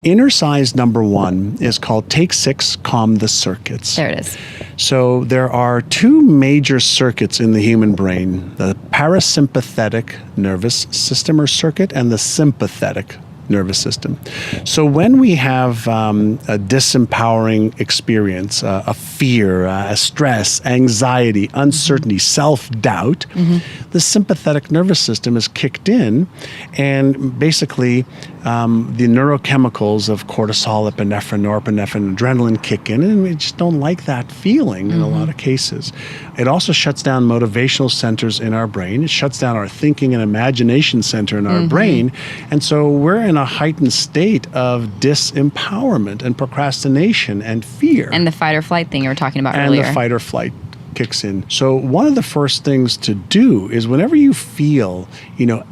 Inner size number 1 is called Take 6, Calm the Circuits. There it is. So there are 2 major circuits in the human brain, the parasympathetic nervous system or circuit and the sympathetic nervous system. So when we have a disempowering experience, a fear, a stress, anxiety, uncertainty, self-doubt, the sympathetic nervous system is kicked in, and basically the neurochemicals of cortisol, epinephrine, norepinephrine, adrenaline kick in, and we just don't like that feeling in a lot of cases. It also shuts down motivational centers in our brain. It shuts down our thinking and imagination center in our brain. And so we're in a heightened state of disempowerment and procrastination and fear. And the fight or flight thing you were talking about earlier. And the fight or flight kicks in. So one of the first things to do is whenever you feel,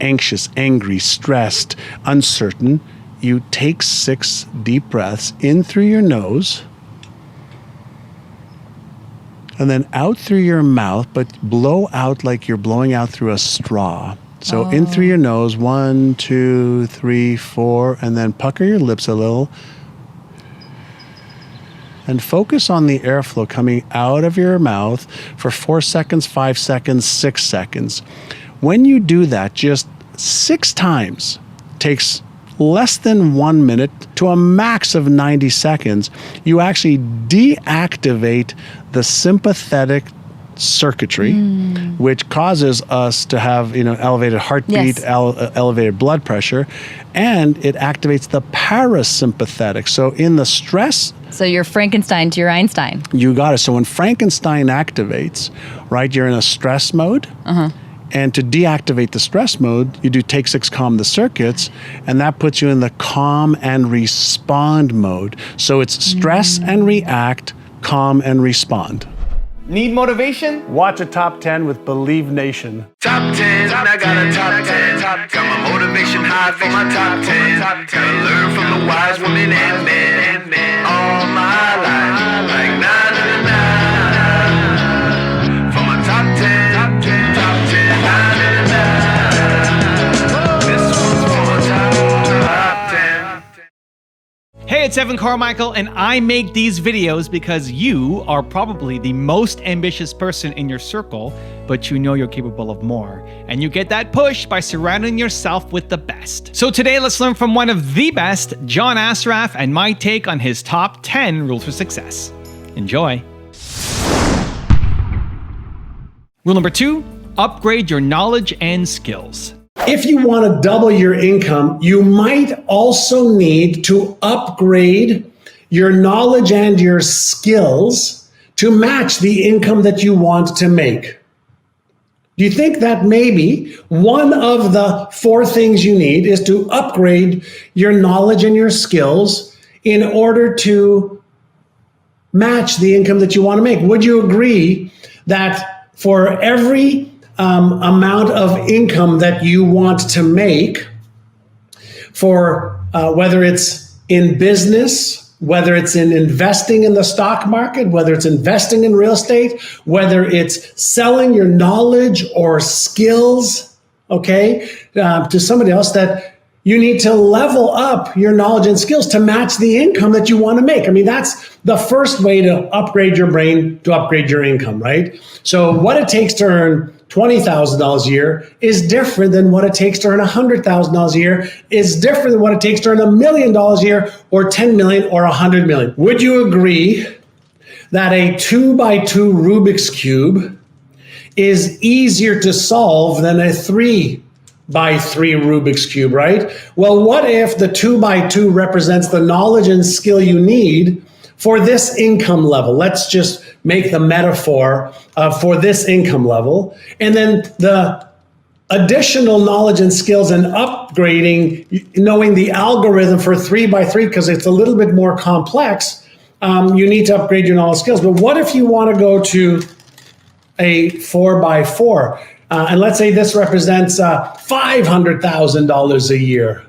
anxious, angry, stressed, uncertain, you take 6 deep breaths in through your nose and then out through your mouth, but blow out like you're blowing out through a straw. So in through your nose, 1, 2, 3, 4, and then pucker your lips a little. And focus on the airflow coming out of your mouth for 4 seconds, 5 seconds, 6 seconds. When you do that just 6 times, takes less than 1 minute to a max of 90 seconds, you actually deactivate the sympathetic circuitry, which causes us to have elevated heartbeat, elevated blood pressure, and it activates the parasympathetic. So in the stress, so you're Frankenstein to your Einstein. You got it. So when Frankenstein activates, right, you're in a stress mode. And to deactivate the stress mode, you do Take 6, Calm the Circuits, and that puts you in the calm and respond mode. So it's stress and react, calm and respond. Need motivation? Watch a Top 10 with Believe Nation. Top 10, I got a top 10. Got my motivation high for my top 10. Gotta learn from the wise women and men. All my life, like na na na na. For my top 10, top 10, na na na na. This one's for my top 10. Hey, it's Evan Carmichael, and I make these videos because you are probably the most ambitious person in your circle, but you know you're capable of more. And you get that push by surrounding yourself with the best. So today, let's learn from one of the best, John Assaraf, and my take on his top 10 rules for success. Enjoy. Rule number 2, upgrade your knowledge and skills. If you want to double your income, you might also need to upgrade your knowledge and your skills to match the income that you want to make. Do you think that maybe one of the 4 things you need is to upgrade your knowledge and your skills in order to match the income that you want to make? Would you agree that for every amount of income that you want to make, for whether it's in business, whether it's in investing in the stock market, whether it's investing in real estate, whether it's selling your knowledge or skills, to somebody else, that you need to level up your knowledge and skills to match the income that you want to make. I mean, that's the first way to upgrade your brain, to upgrade your income, right? So what it takes to earn $20,000 a year is different than what it takes to earn $100,000 a year, is different than what it takes to earn $1 million a year, or 10 million or 100 million. Would you agree that a 2x2 Rubik's Cube is easier to solve than a 3x3 Rubik's Cube, right? Well, what if the 2x2 represents the knowledge and skill you need for this income level? Let's just make the metaphor for this income level. And then the additional knowledge and skills and upgrading, knowing the algorithm for 3x3, because it's a little bit more complex, you need to upgrade your knowledge skills. But what if you want to go to a 4x4? And let's say this represents $500,000 a year,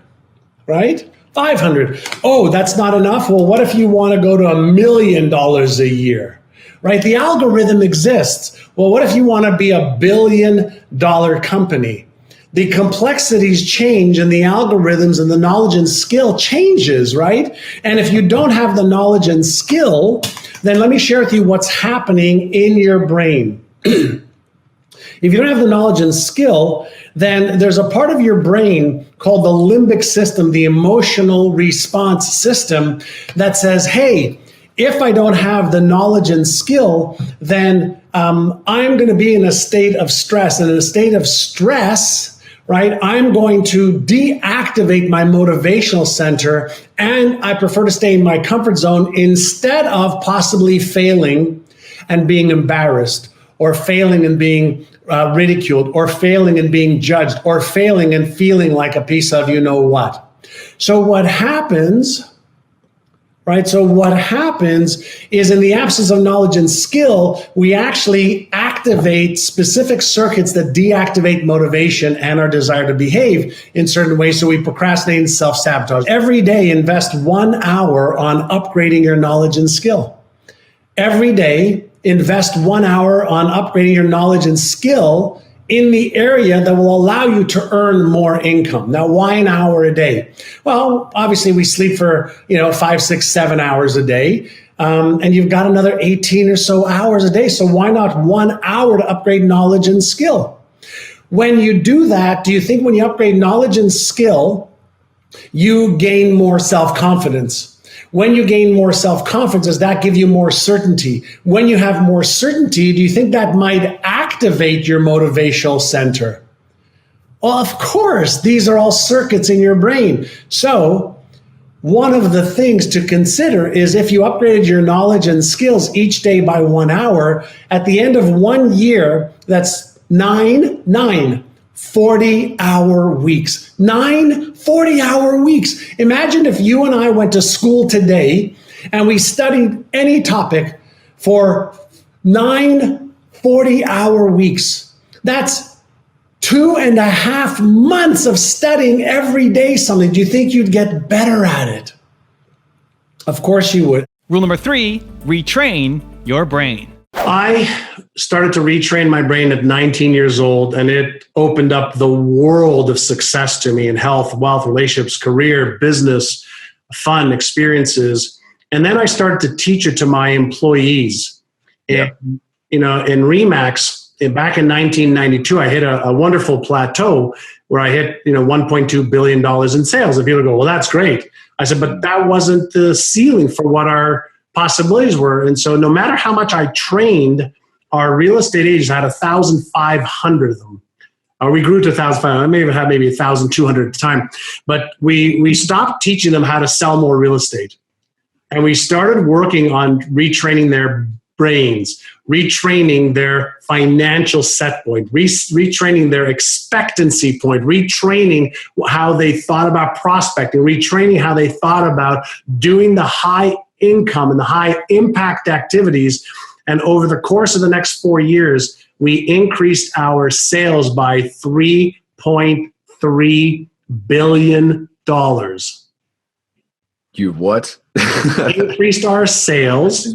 right? 500. Oh, that's not enough. Well, what if you want to go to $1 million a year, right? The algorithm exists. Well, what if you want to be $1 billion company? the complexities change and the algorithms and the knowledge and skill changes, right? And if you don't have the knowledge and skill, then let me share with you what's happening in your brain. If you don't have the knowledge and skill, then there's a part of your brain called the limbic system, the emotional response system, that says, hey, if I don't have the knowledge and skill, then I'm going to be in a state of stress. And in a state of stress, right, I'm going to deactivate my motivational center, and I prefer to stay in my comfort zone instead of possibly failing and being embarrassed, or failing and being ridiculed, or failing and being judged, or failing and feeling like a piece of you know what. So what happens, right? So what happens is, in the absence of knowledge and skill, we actually activate specific circuits that deactivate motivation and our desire to behave in certain ways. So we procrastinate and self-sabotage. Every day, invest 1 hour on upgrading your knowledge and skill. Every day, invest 1 hour on upgrading your knowledge and skill in the area that will allow you to earn more income. Now, why an hour a day? Well, obviously we sleep for 5, 6, 7 hours a day, and you've got another 18 or so hours a day. So why not 1 hour to upgrade knowledge and skill? When you do that, do you think when you upgrade knowledge and skill, you gain more self-confidence? When you gain more self-confidence, does that give you more certainty? When you have more certainty, do you think that might activate your motivational center? Well, of course, these are all circuits in your brain. So one of the things to consider is, if you upgraded your knowledge and skills each day by 1 hour, at the end of 1 year, that's 40-hour weeks. 9 40-hour weeks. Imagine if you and I went to school today and we studied any topic for 9 40-hour weeks. That's 2.5 months of studying every day something. Do you think you'd get better at it? Of course you would. Rule number 3, retrain your brain. I started to retrain my brain at 19 years old, and it opened up the world of success to me in health, wealth, relationships, career, business, fun, experiences. And then I started to teach it to my employees. Yeah. In Remax, back in 1992, I hit a wonderful plateau where I hit $1.2 billion in sales. And people go, well, that's great. I said, but that wasn't the ceiling for what our possibilities were. And so no matter how much I trained, our real estate agents had 1,500 of them. We grew to 1,500. I may have had maybe 1,200 at the time. But we stopped teaching them how to sell more real estate. And we started working on retraining their brains, retraining their financial set point, retraining their expectancy point, retraining how they thought about prospecting, retraining how they thought about doing the high income and the high impact activities. And over the course of the next 4 years, we increased our sales by $3.3 billion. You what? Increased our sales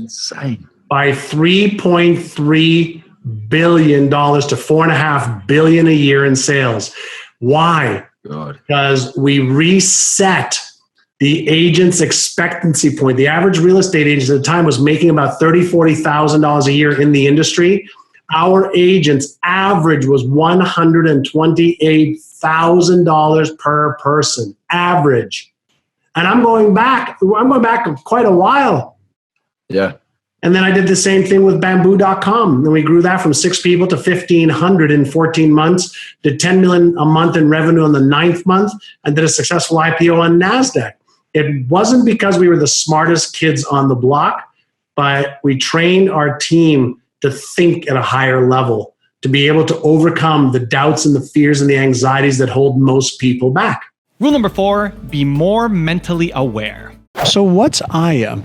by $3.3 billion to $4.5 billion a year in sales. Why? God. Because we reset the agent's expectancy point. The average real estate agent at the time was making about $30,000, $40,000 a year in the industry. Our agent's average was $128,000 per person, average. And I'm going back quite a while. Yeah. And then I did the same thing with bamboo.com. And we grew that from 6 people to 1,500 in 14 months, did 10 million a month in revenue in the 9th month, and did a successful IPO on NASDAQ. It wasn't because we were the smartest kids on the block, but we trained our team to think at a higher level, to be able to overcome the doubts and the fears and the anxieties that hold most people back. Rule number 4, be more mentally aware. So what's Aya?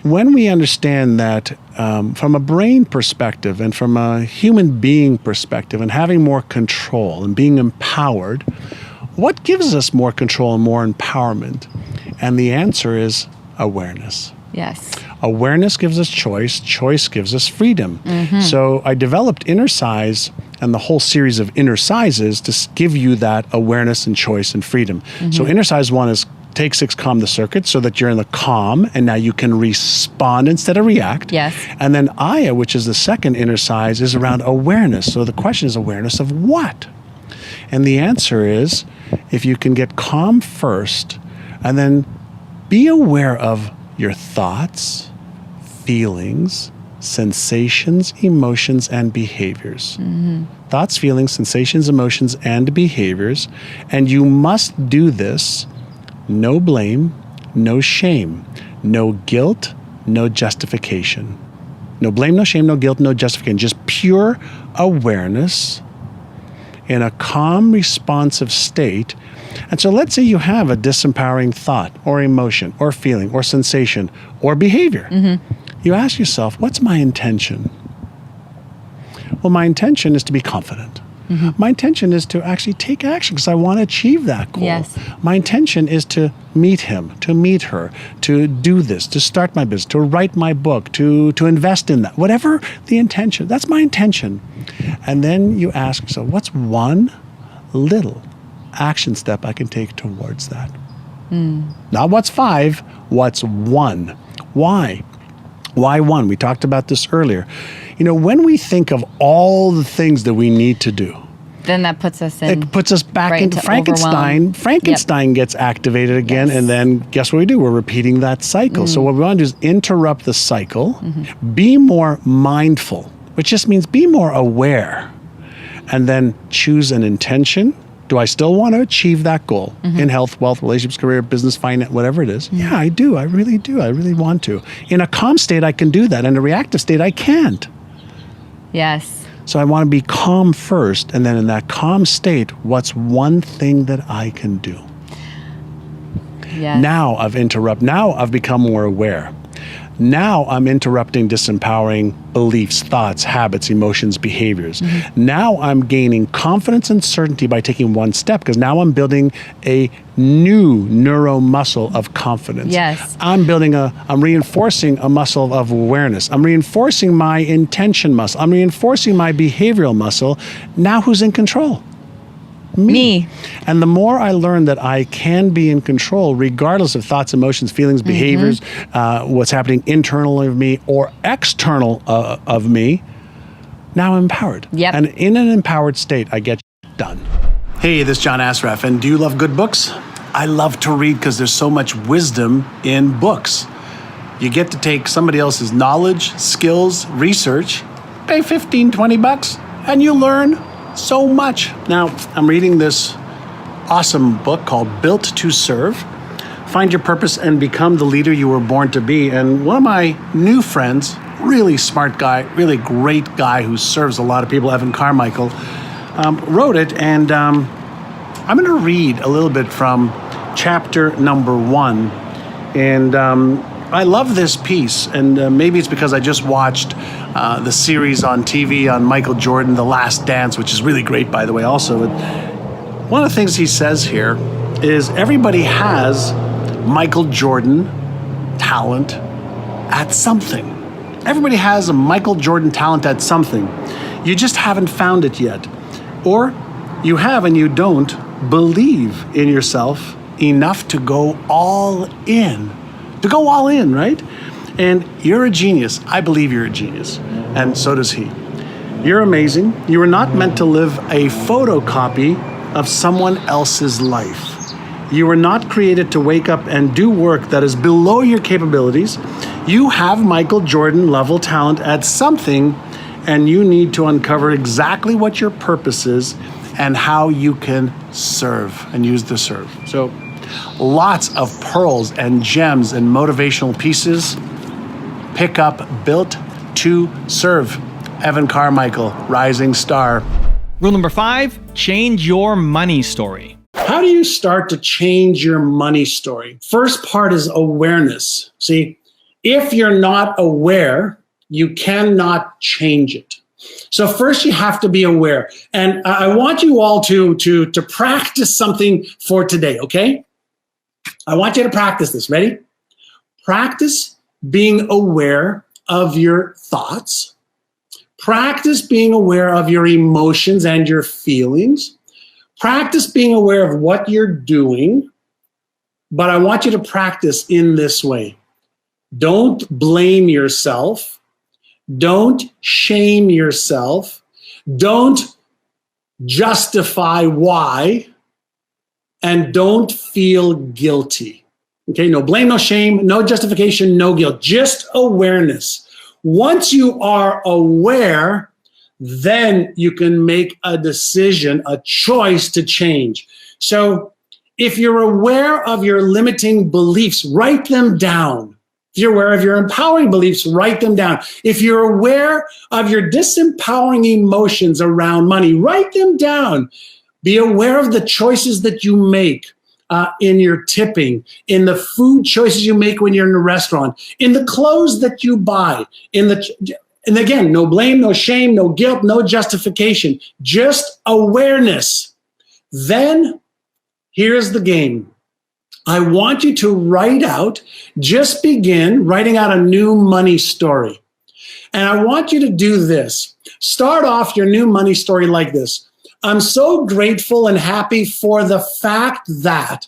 When we understand that from a brain perspective and from a human being perspective, and having more control and being empowered, what gives us more control and more empowerment? And the answer is awareness. Yes. Awareness gives us choice. Choice gives us freedom. Mm-hmm. So I developed Inner Size and the whole series of inner sizes to give you that awareness and choice and freedom. So inner size 1 is take 6, calm the circuit, so that you're in the calm and now you can respond instead of react. Yes. And then Aya, which is the second inner size, is around awareness. So the question is awareness of what? And the answer is, if you can get calm first and then be aware of your thoughts, feelings, sensations, emotions, and behaviors. Thoughts, feelings, sensations, emotions, and behaviors. And you must do this. No blame, no shame, no guilt, no justification. No blame, no shame, no guilt, no justification. Just pure awareness in a calm, responsive state. And so let's say you have a disempowering thought or emotion or feeling or sensation or behavior. You ask yourself, what's my intention? Well, my intention is to be confident. My intention is to actually take action because I want to achieve that goal. Yes. My intention is to meet him, to meet her, to do this, to start my business, to write my book, to invest in that. Whatever the intention, that's my intention. And then you ask yourself, what's one little action step I can take towards that? Not what's 5, what's 1. Why? Why 1? We talked about this earlier. You know, when we think of all the things that we need to do, Then that puts us in. it puts us back right into into Frankenstein. overwhelm. Frankenstein gets activated again, Yes. and then guess what we do? We're repeating that cycle. So what we want to do is interrupt the cycle, be more mindful, which just means be more aware, and then choose an intention. Do I still want to achieve that goal in health, wealth, relationships, career, business, finance, whatever it is? Yeah, I do. I really do. I really want to. In a calm state, I can do that. In a reactive state, I can't. Yes. So I want to be calm first, and then in that calm state, what's one thing that I can do? Yes. Now I've become more aware. Now I'm interrupting disempowering beliefs, thoughts, habits, emotions, behaviors. Now I'm gaining confidence and certainty by taking one step, because now I'm building a new neuro muscle of confidence. Yes. I'm reinforcing a muscle of awareness. I'm reinforcing my intention muscle. I'm reinforcing my behavioral muscle. Now who's in control? Me. And the more I learn that I can be in control, regardless of thoughts, emotions, feelings, behaviors, what's happening internally of me or external of me, now I'm empowered. Yep. And in an empowered state, I get done. Hey, this is John Assaraf, and do you love good books? I love to read because there's so much wisdom in books. You get to take somebody else's knowledge, skills, research, pay $15, $20, and you learn so much. Now, I'm reading this awesome book called Built to Serve. Find your purpose and become the leader you were born to be. And one of my new friends, really smart guy, really great guy who serves a lot of people, Evan Carmichael, wrote it. And I'm going to read a little bit from chapter number 1. And I love this piece, and maybe it's because I just watched the series on TV on Michael Jordan, The Last Dance, which is really great, by the way, also. One of the things he says here is everybody has Michael Jordan talent at something. Everybody has a Michael Jordan talent at something. You just haven't found it yet. Or you have and you don't believe in yourself enough to go all in. To go all in, right? And you're a genius. I believe you're a genius. And so does he. You're amazing. You were not meant to live a photocopy of someone else's life. You were not created to wake up and do work that is below your capabilities. You have Michael Jordan level talent at something, and you need to uncover exactly what your purpose is and how you can serve and use the serve. So lots of pearls and gems and motivational pieces. Pick up Built to Serve. Evan Carmichael, rising star. Rule number 5, change your money story. How do you start to change your money story? First part is awareness. See, if you're not aware, you cannot change it. So first you have to be aware. And I want you all to practice something for today, okay? I want you to practice this. Ready? Practice being aware of your thoughts. Practice being aware of your emotions and your feelings. Practice being aware of what you're doing. But I want you to practice in this way. Don't blame yourself. Don't shame yourself. Don't justify why. And don't feel guilty. Okay, no blame, no shame, no justification, no guilt, just awareness. Once you are aware, then you can make a decision, a choice to change. So if you're aware of your limiting beliefs, write them down. If you're aware of your empowering beliefs, write them down. If you're aware of your disempowering emotions around money, write them down. Be aware of the choices that you make in your tipping, in the food choices you make when you're in a restaurant, in the clothes that you buy, and again, no blame, no shame, no guilt, no justification, just awareness. Then here's the game. I want you to just begin writing out a new money story. And I want you to do this. Start off your new money story like this. I'm so grateful and happy for the fact that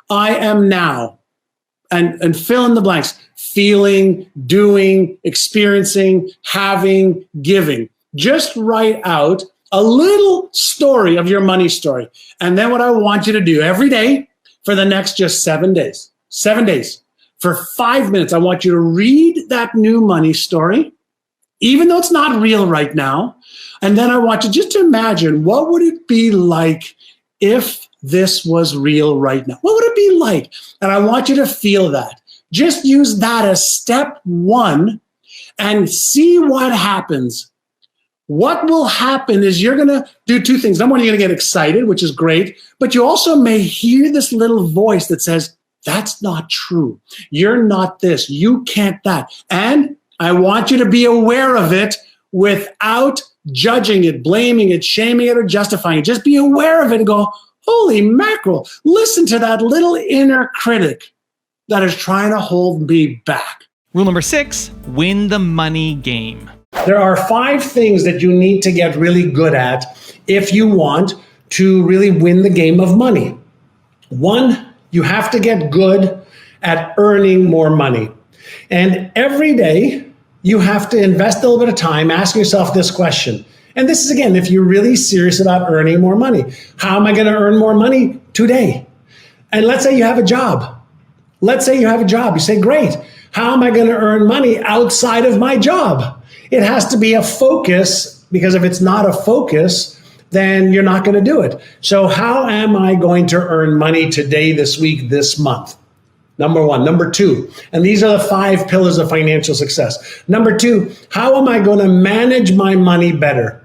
I am now, and fill in the blanks, feeling, doing, experiencing, having, giving. Just write out a little story of your money story. And then what I want you to do every day for the next just 7 days, for 5 minutes, I want you to read that new money story, even though it's not real right now. And then I want you just to imagine, what would it be like if this was real right now? What would it be like? And I want you to feel that. Just use that as step one and see what happens. What will happen is you're going to do two things. Number one, you're going to get excited, which is great, but you also may hear this little voice that says, that's not true. You're not this. You can't that. And I want you to be aware of it without judging it, blaming it, shaming it, or justifying it. Just be aware of it and go, holy mackerel, listen to that little inner critic that is trying to hold me back. Rule number 6, win the money game. There are 5 things that you need to get really good at if you want to really win the game of money. 1, you have to get good at earning more money. And every day, you have to invest a little bit of time asking yourself this question. And this is, again, if you're really serious about earning more money. How am I going to earn more money today? And let's say you have a job. You say, great. How am I going to earn money outside of my job? It has to be a focus, because if it's not a focus, then you're not going to do it. So how am I going to earn money today, this week, this month? Number 1. Number 2, and these are the 5 pillars of financial success. Number 2, how am I going to manage my money better?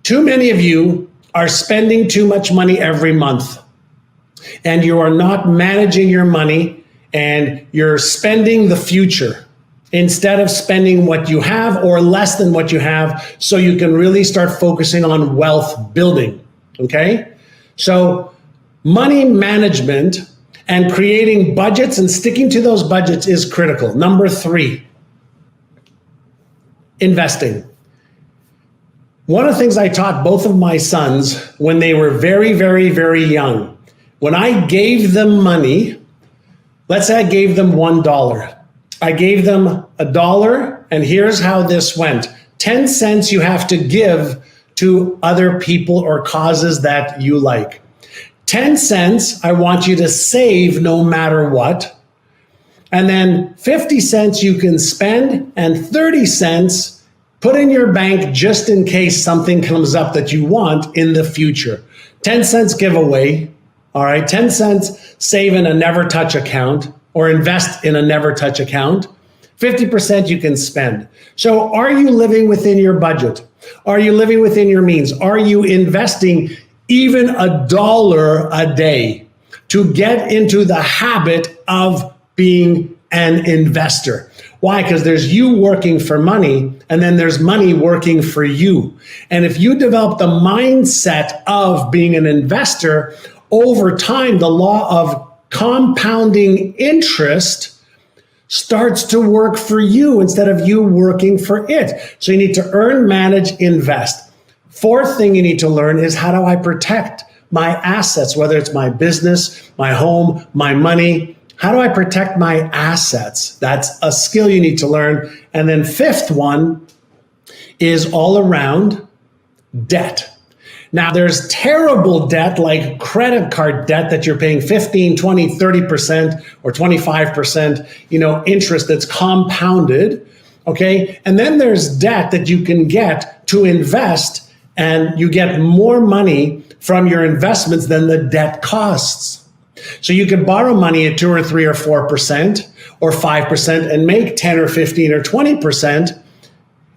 Too many of you are spending too much money every month, and you are not managing your money, and you're spending the future instead of spending what you have or less than what you have, so you can really start focusing on wealth building, okay? So money management and creating budgets and sticking to those budgets is critical. Number 3, investing. One of the things I taught both of my sons when they were very, very, very young, when I gave them money, let's say I gave them $1. I gave them $1, and here's how this went. 10 cents you have to give to other people or causes that you like. 10 cents, I want you to save no matter what. And then 50 cents you can spend, and 30 cents put in your bank just in case something comes up that you want in the future. 10 cents giveaway, all right? 10 cents save in a never touch account or invest in a never touch account. 50% you can spend. So are you living within your budget? Are you living within your means? Are you investing even $1 a day to get into the habit of being an investor? Why? Because there's you working for money, and then there's money working for you. And if you develop the mindset of being an investor, over time, the law of compounding interest starts to work for you instead of you working for it. So you need to earn, manage, invest. Fourth thing you need to learn is, how do I protect my assets, whether it's my business, my home, my money? How do I protect my assets? That's a skill you need to learn. And then fifth one is all around debt. Now, there's terrible debt like credit card debt that you're paying 15, 20, 30% or 25%, interest that's compounded, okay? And then there's debt that you can get to invest, and you get more money from your investments than the debt costs. So you can borrow money at 2 or 3 or 4% or 5% and make 10 or 15 or 20%.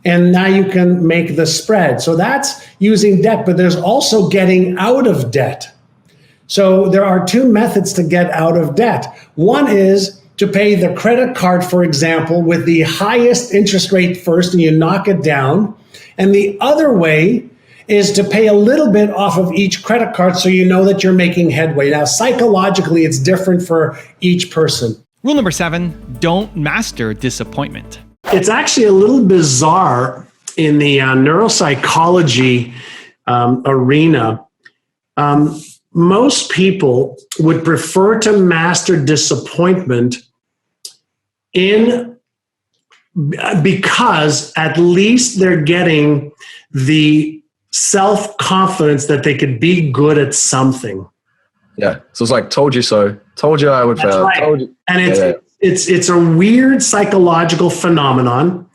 And now you can make the spread. So that's using debt, but there's also getting out of debt. So there are two methods to get out of debt. One is to pay the credit card, for example, with the highest interest rate first, and you knock it down. And the other way is to pay a little bit off of each credit card so you know that you're making headway. Now, psychologically, it's different for each person. Rule number 7, don't master disappointment. It's actually a little bizarre in the neuropsychology arena. Most people would prefer to master disappointment because at least they're getting the self-confidence that they could be good at something. Yeah. So it's like, told you so. Told you I would That's fail. right. Told you. And it's a weird psychological phenomenon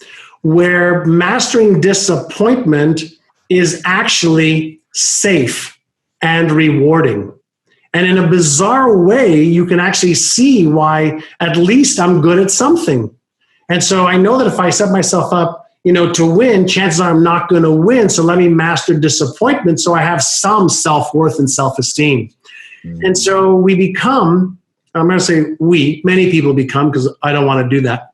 where mastering disappointment is actually safe and rewarding. And in a bizarre way, you can actually see why at least I'm good at something. And so I know that if I set myself up, to win, chances are I'm not going to win. So let me master disappointment so I have some self-worth and self-esteem. And so we become, I'm going to say many people become, because I don't want to do that.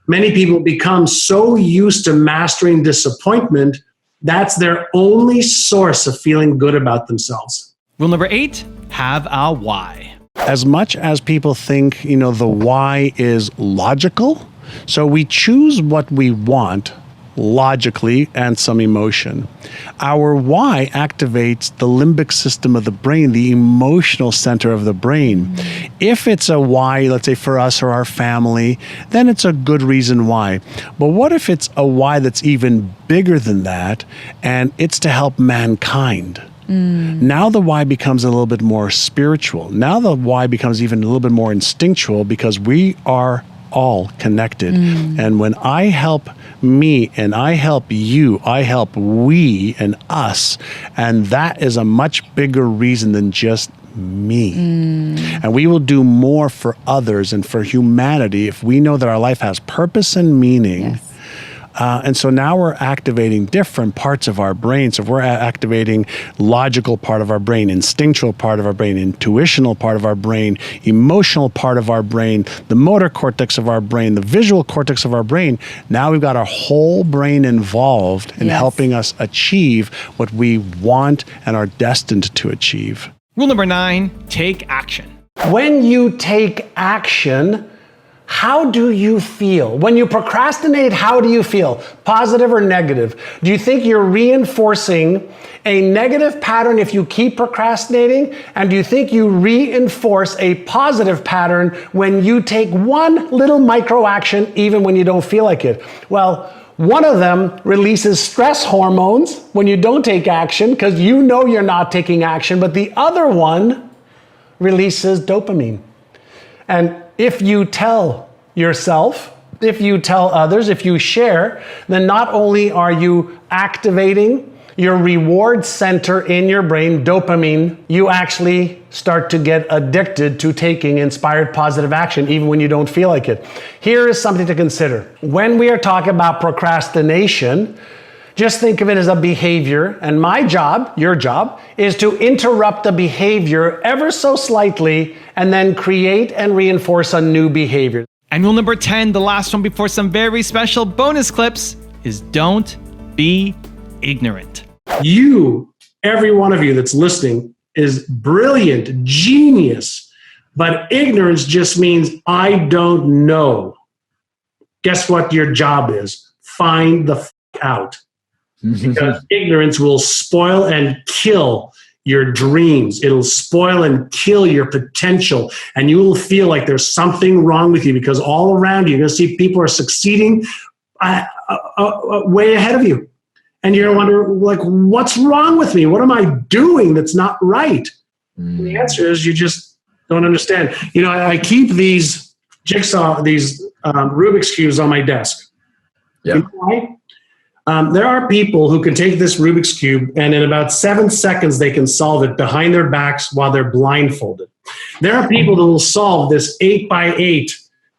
Many people become so used to mastering disappointment, that's their only source of feeling good about themselves. Rule number 8, have a why. As much as people think, the why is logical, so we choose what we want logically and some emotion. Our why activates the limbic system of the brain, the emotional center of the brain. If it's a why, let's say for us or our family, then it's a good reason why. But what if it's a why that's even bigger than that, and it's to help mankind? Now the why becomes a little bit more spiritual. Now the why becomes even a little bit more instinctual, because we are all connected. And when I help me and I help you, I help we and us. And that is a much bigger reason than just me. And we will do more for others and for humanity if we know that our life has purpose and meaning. Yes. And so now we're activating different parts of our brain. So we're activating logical part of our brain, instinctual part of our brain, intuitional part of our brain, emotional part of our brain, the motor cortex of our brain, the visual cortex of our brain. Now we've got our whole brain involved in helping us achieve what we want and are destined to achieve. Rule number 9, take action. When you take action, how do you feel? When you procrastinate, how do you feel? Positive or negative? Do you think you're reinforcing a negative pattern if you keep procrastinating? And do you think you reinforce a positive pattern when you take one little micro action even when you don't feel like it? Well, one of them releases stress hormones when you don't take action because you know you're not taking action, but the other one releases dopamine. And if you tell yourself, if you tell others, if you share, then not only are you activating your reward center in your brain, dopamine, you actually start to get addicted to taking inspired positive action, even when you don't feel like it. Here is something to consider. When we are talking about procrastination, just think of it as a behavior, and my job, your job, is to interrupt the behavior ever so slightly and then create and reinforce a new behavior. And rule number 10, the last one before some very special bonus clips, is don't be ignorant. You, every one of you that's listening, is brilliant, genius, but ignorance just means I don't know. guess what your job is? Find the out. Because ignorance will spoil and kill your dreams. It'll spoil and kill your potential. And you will feel like there's something wrong with you, because all around you, you're going to see people are succeeding way ahead of you. And you're going to wonder, like, what's wrong with me? What am I doing that's not right? And the answer is you just don't understand. You know, I keep these Rubik's Cubes on my desk. Yeah. You know why? There are people who can take this Rubik's Cube and in about 7 seconds, they can solve it behind their backs while they're blindfolded. There are people that will solve this 8x8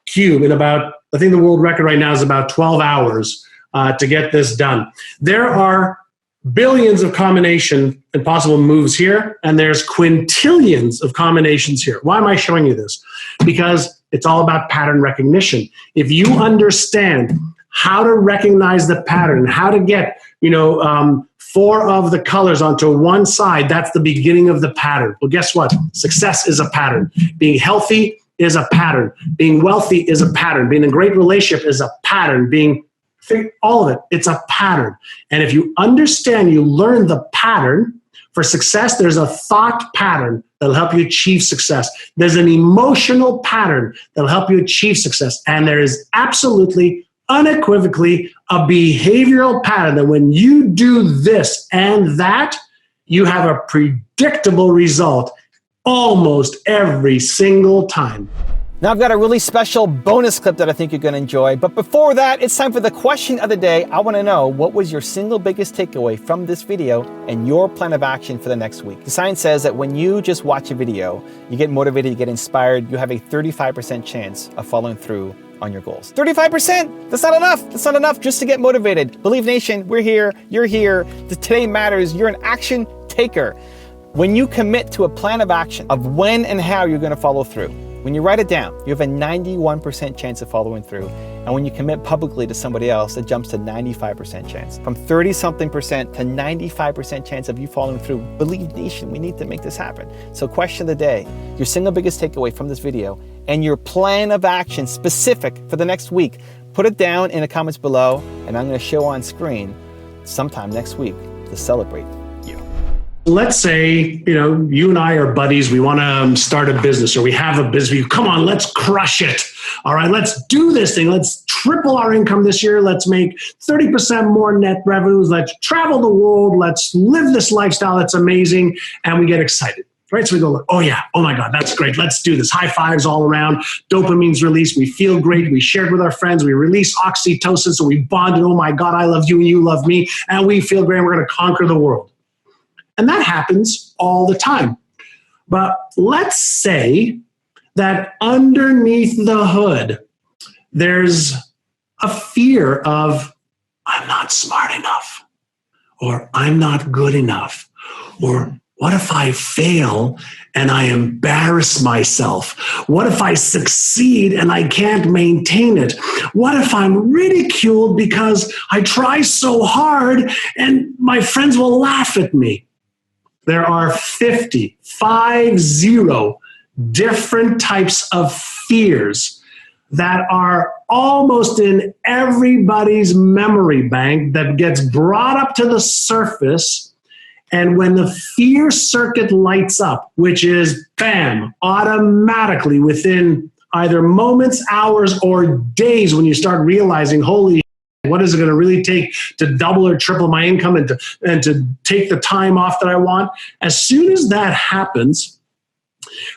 cube in about, I think the world record right now is about 12 hours to get this done. There are billions of combination and possible moves here, and there's quintillions of combinations here. Why am I showing you this? Because it's all about pattern recognition. If you understand how to recognize the pattern, how to get, 4 of the colors onto one side, that's the beginning of the pattern. Well, guess what? Success is a pattern. Being healthy is a pattern. Being wealthy is a pattern. Being in a great relationship is a pattern. All of it, it's a pattern. And if you understand, you learn the pattern for success, there's a thought pattern that'll help you achieve success. There's an emotional pattern that'll help you achieve success. And there is absolutely, unequivocally, a behavioral pattern that when you do this and that, you have a predictable result almost every single time. Now I've got a really special bonus clip that I think you're going to enjoy. But before that, it's time for the question of the day. I want to know, what was your single biggest takeaway from this video and your plan of action for the next week? The science says that when you just watch a video, you get motivated, you get inspired, you have a 35% chance of following through on your goals. 35%! That's not enough. That's not enough just to get motivated. Believe Nation, we're here. You're here. Today matters. You're an action taker. When you commit to a plan of action of when and how you're going to follow through, when you write it down, you have a 91% chance of following through. And when you commit publicly to somebody else, it jumps to 95% chance. From 30-something% to 95% chance of you following through. Believe Nation, we need to make this happen. So question of the day, your single biggest takeaway from this video and your plan of action specific for the next week. Put it down in the comments below, and I'm going to show on screen sometime next week to celebrate you. Let's say, you and I are buddies. We want to start a business, or we have a business. Come on, let's crush it. All right, let's do this thing. Let's triple our income this year. Let's make 30% more net revenues. Let's travel the world. Let's live this lifestyle that's amazing. And we get excited, right? So we go, oh yeah, oh my God, that's great. Let's do this. High fives all around. Dopamine's released. We feel great. We shared with our friends. We release oxytocin. So we bonded. Oh my God, I love you and you love me. And we feel great. We're going to conquer the world. And that happens all the time. But let's say that underneath the hood, there's a fear of, I'm not smart enough, or I'm not good enough, or what if I fail and I embarrass myself? What if I succeed and I can't maintain it? What if I'm ridiculed because I try so hard and my friends will laugh at me? There are 50 different types of fears that are almost in everybody's memory bank that gets brought up to the surface. And when the fear circuit lights up, which is bam, automatically within either moments, hours, or days, when you start realizing, holy, what is it going to really take to double or triple my income and to take the time off that I want? As soon as that happens,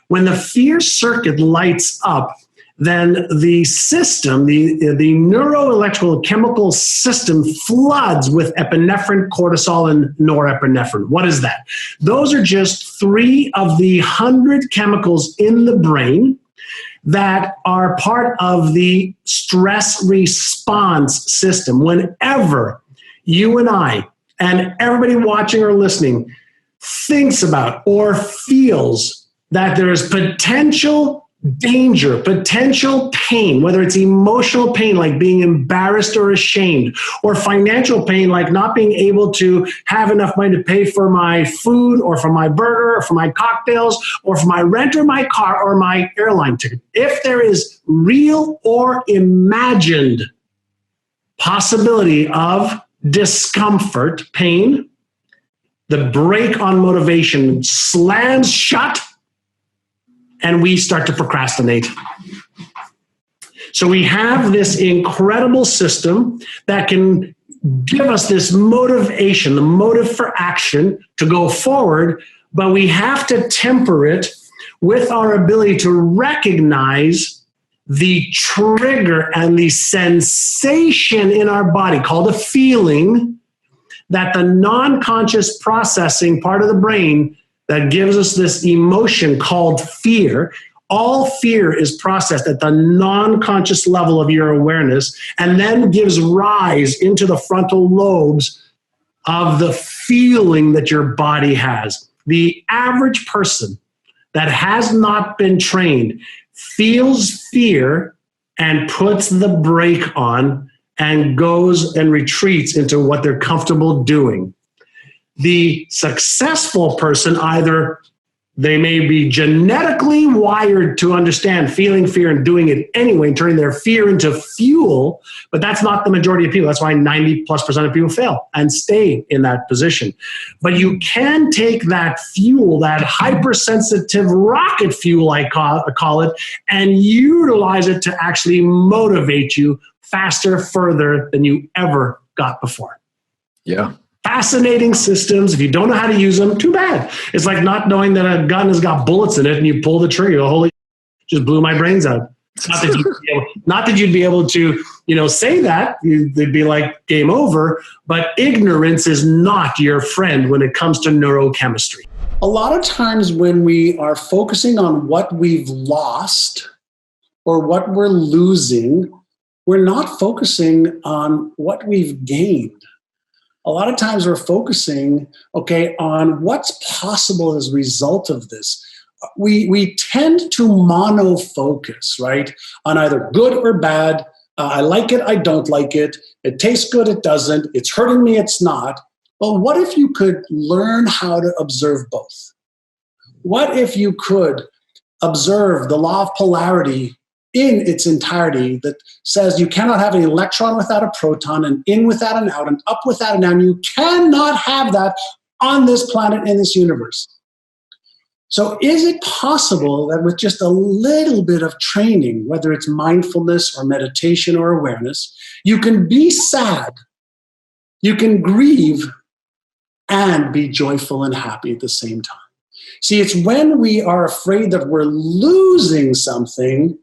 when the fear circuit lights up, then the system, the neuroelectrical chemical system floods with epinephrine, cortisol, and norepinephrine. What is that? Those are just 3 of the 100 chemicals in the brain that are part of the stress response system. Whenever you and I and everybody watching or listening thinks about or feels that there is potential danger, potential pain, whether it's emotional pain like being embarrassed or ashamed, or financial pain like not being able to have enough money to pay for my food or for my burger or for my cocktails or for my rent or my car or my airline ticket. If there is real or imagined possibility of discomfort, pain, the brake on motivation slams shut, and we start to procrastinate. So we have this incredible system that can give us this motivation, the motive for action to go forward, but we have to temper it with our ability to recognize the trigger and the sensation in our body called a feeling that the non-conscious processing part of the brain that gives us this emotion called fear. All fear is processed at the non-conscious level of your awareness and then gives rise into the frontal lobes of the feeling that your body has. The average person that has not been trained feels fear and puts the brake on and goes and retreats into what they're comfortable doing. The successful person, either they may be genetically wired to understand feeling fear and doing it anyway, and turning their fear into fuel, but that's not the majority of people. That's why 90+% of people fail and stay in that position. But you can take that fuel, that hypersensitive rocket fuel, I call it, and utilize it to actually motivate you faster, further than you ever got before. Yeah. Fascinating systems. If you don't know how to use them, too bad. It's like not knowing that a gun has got bullets in it and you pull the trigger. Holy, just blew my brains out. Not that you'd be able to, say that. They'd be like game over. But ignorance is not your friend when it comes to neurochemistry. A lot of times when we are focusing on what we've lost or what we're losing, we're not focusing on what we've gained. A lot of times we're focusing, on what's possible as a result of this. We tend to monofocus, right, on either good or bad. I like it, I don't like it. It tastes good, it doesn't. It's hurting me, it's not. Well, what if you could learn how to observe both? What if you could observe the law of polarity in its entirety that says you cannot have an electron without a proton, an in without an out, an up without an down. You cannot have that on this planet, in this universe. So is it possible that with just a little bit of training, whether it's mindfulness or meditation or awareness, you can be sad, you can grieve, and be joyful and happy at the same time? See, it's when we are afraid that we're losing something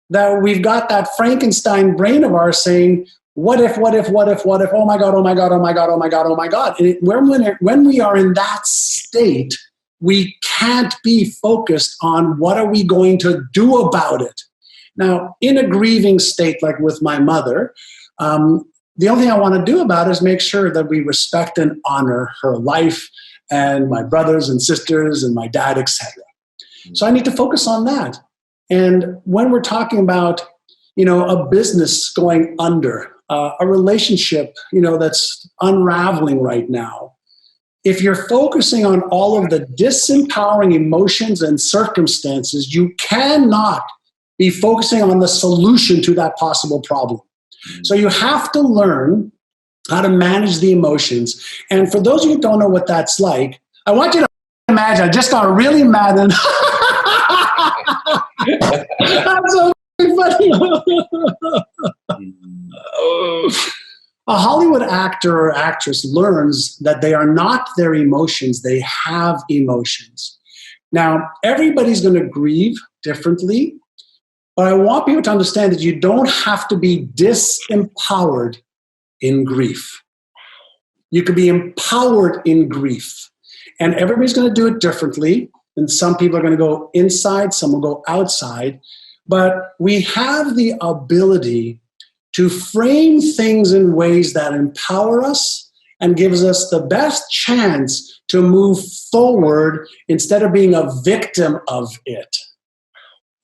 that we've got that Frankenstein brain of ours saying, what if, oh my God, oh my God, oh my God, oh my God, oh my God. And when we are in that state, we can't be focused on what are we going to do about it. Now, in a grieving state like with my mother, the only thing I want to do about it is make sure that we respect and honor her life and my brothers and sisters and my dad, etc. So I need to focus on that. And when we're talking about, a business going under, a relationship, that's unraveling right now, if you're focusing on all of the disempowering emotions and circumstances, you cannot be focusing on the solution to that possible problem. So you have to learn how to manage the emotions. And for those of you who don't know what that's like, I want you to imagine, I just got really mad and that's so funny. A Hollywood actor or actress learns that they are not their emotions, they have emotions. Now, everybody's going to grieve differently, but I want people to understand that you don't have to be disempowered in grief. You can be empowered in grief. And everybody's going to do it differently. And some people are going to go inside, some will go outside. But we have the ability to frame things in ways that empower us and gives us the best chance to move forward instead of being a victim of it.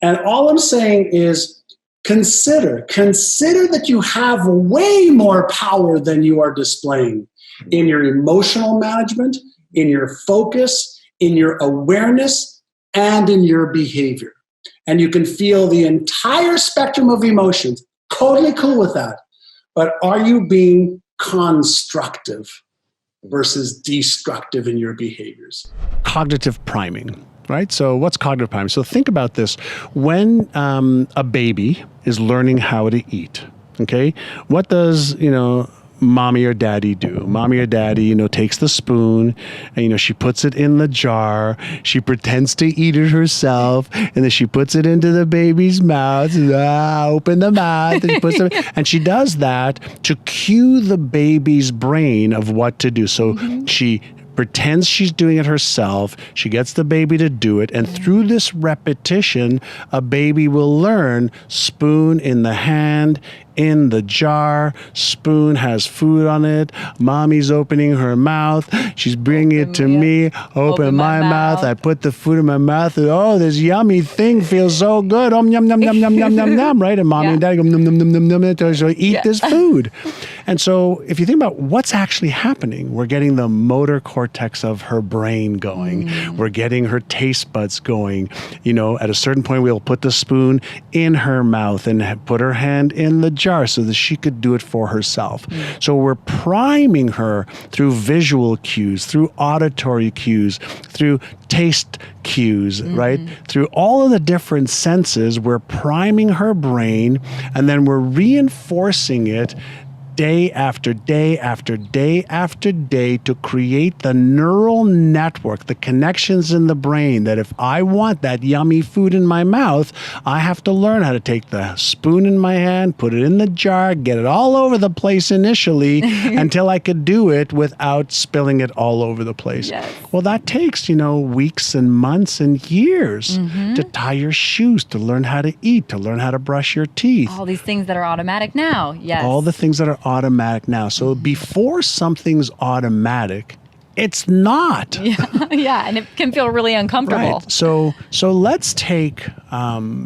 And all I'm saying is consider that you have way more power than you are displaying in your emotional management, in your focus, in your awareness, and in your behavior. And you can feel the entire spectrum of emotions. Totally cool with that. but are you being constructive versus destructive in your behaviors? Cognitive priming, right? So what's cognitive priming? So think about this. When a baby is learning how to eat, okay, what does, mommy or daddy do? Mommy or daddy, takes the spoon and, she puts it in the jar. She pretends to eat it herself. And then she puts it into the baby's mouth. Open the mouth. And she puts it, and she does that to cue the baby's brain of what to do. So she pretends she's doing it herself. She gets the baby to do it. And through this repetition, a baby will learn spoon in the hand, in the jar, spoon has food on it, mommy's opening her mouth, she's bringing it to me, open my mouth, I put the food in my mouth, and, oh, this yummy thing feels so good, yum, yum, yum, yum, yum, yum, yum, right? And mommy and daddy go, num, num, num, num, num, so eat this food. And so if you think about what's actually happening, we're getting the motor cortex of her brain going, we're getting her taste buds going, at a certain point we'll put the spoon in her mouth and put her hand in the jar so that she could do it for herself. So we're priming her through visual cues, through auditory cues, through taste cues, right? Through all of the different senses, we're priming her brain, and then we're reinforcing it day after day after day after day to create the neural network, the connections in the brain that if I want that yummy food in my mouth, I have to learn how to take the spoon in my hand, put it in the jar, get it all over the place initially until I could do it without spilling it all over the place. Yes. Well, that takes, weeks and months and years to tie your shoes, to learn how to eat, to learn how to brush your teeth. All these things that are automatic now. Yes. All the things that are automatic now. So before something's automatic, it's not. Yeah, and it can feel really uncomfortable. Right. So let's take a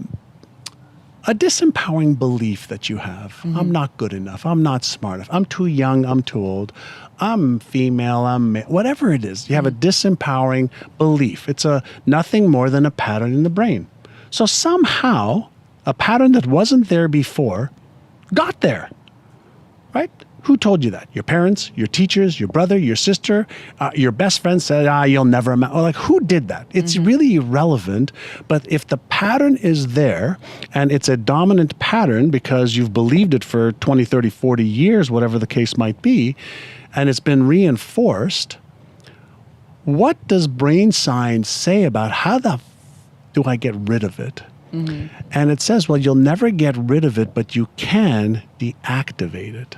disempowering belief that you have. I'm not good enough. I'm not smart enough. I'm too young. I'm too old. I'm female. I'm male. Whatever it is, you have a disempowering belief. It's nothing more than a pattern in the brain. So somehow, a pattern that wasn't there before got there. Right? Who told you that? Your parents, your teachers, your brother, your sister, your best friend said, you'll never amount. Like, who did that? It's really irrelevant. But if the pattern is there and it's a dominant pattern because you've believed it for 20, 30, 40 years, whatever the case might be, and it's been reinforced, what does brain science say about how do I get rid of it? And it says, well, you'll never get rid of it, but you can deactivate it.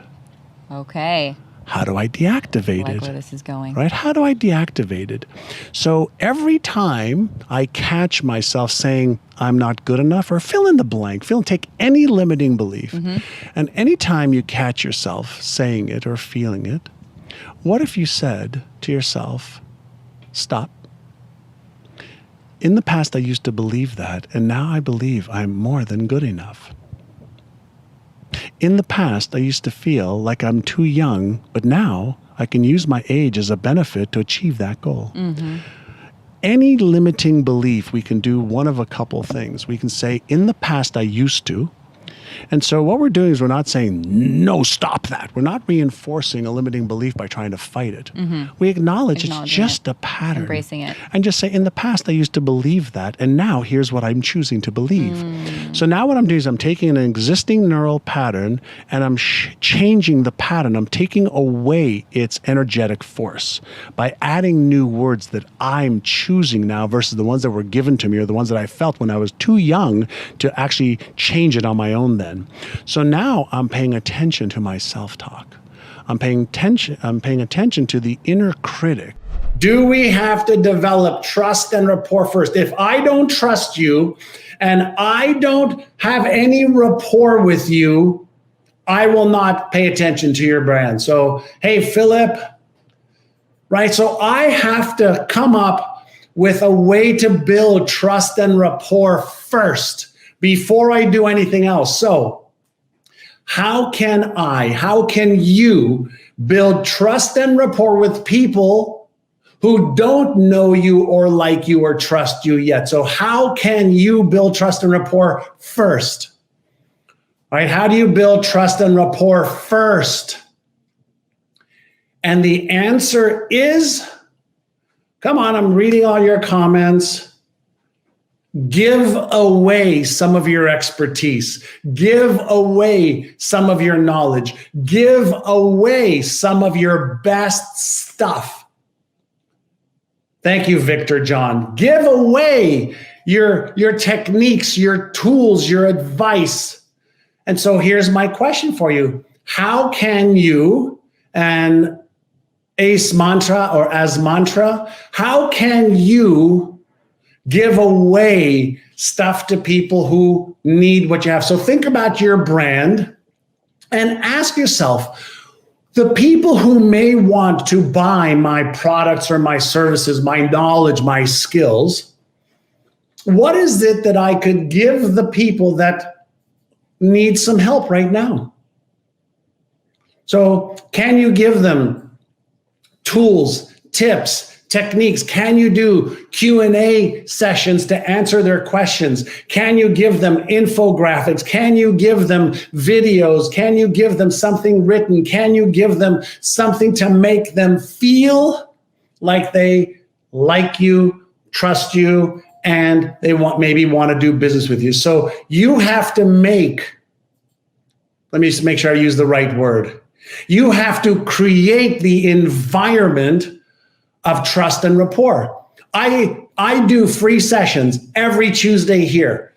Okay. How do I deactivate I like it? where this is going. Right? How do I deactivate it? So every time I catch myself saying I'm not good enough, or fill in the blank, take any limiting belief, and anytime you catch yourself saying it or feeling it, what if you said to yourself, stop. In the past, I used to believe that, and now I believe I'm more than good enough. In the past, I used to feel like I'm too young, but now I can use my age as a benefit to achieve that goal. Any limiting belief, we can do one of a couple things. We can say, in the past, I used to. And so what we're doing is we're not saying, no, stop that. We're not reinforcing a limiting belief by trying to fight it. We acknowledge it's just a pattern. Embracing it. And just say, in the past, I used to believe that, and now here's what I'm choosing to believe. So now what I'm doing is I'm taking an existing neural pattern and I'm changing the pattern. I'm taking away its energetic force by adding new words that I'm choosing now versus the ones that were given to me or the ones that I felt when I was too young to actually change it on my own then. So now I'm paying attention to my self-talk. I'm paying attention to the inner critic. Do we have to develop trust and rapport first? If I don't trust you and I don't have any rapport with you, I will not pay attention to your brand. So, hey, Philip, right? So I have to come up with a way to build trust and rapport first before I do anything else. So how can you build trust and rapport with people who don't know you or like you or trust you yet? So how can you build trust and rapport first? right? How do you build trust and rapport first? And the answer is, come on, I'm reading all your comments. Give away some of your expertise. Give away some of your knowledge. Give away some of your best stuff. Thank you, Victor John. Give away your techniques, your tools, your advice. And so here's my question for you. How can you, and ACE mantra or as mantra, how can you give away stuff to people who need what you have? So think about your brand and ask yourself, the people who may want to buy my products or my services, my knowledge, my skills, what is it that I could give the people that need some help right now? So can you give them tools, tips, techniques? Can you do Q&A sessions to answer their questions? Can you give them infographics? Can you give them videos? Can you give them something written? Can you give them something to make them feel like they like you, trust you, and they maybe want to do business with you? So you have to make, let me just make sure I use the right word. You have to create the environment of trust and rapport. I do free sessions every Tuesday here,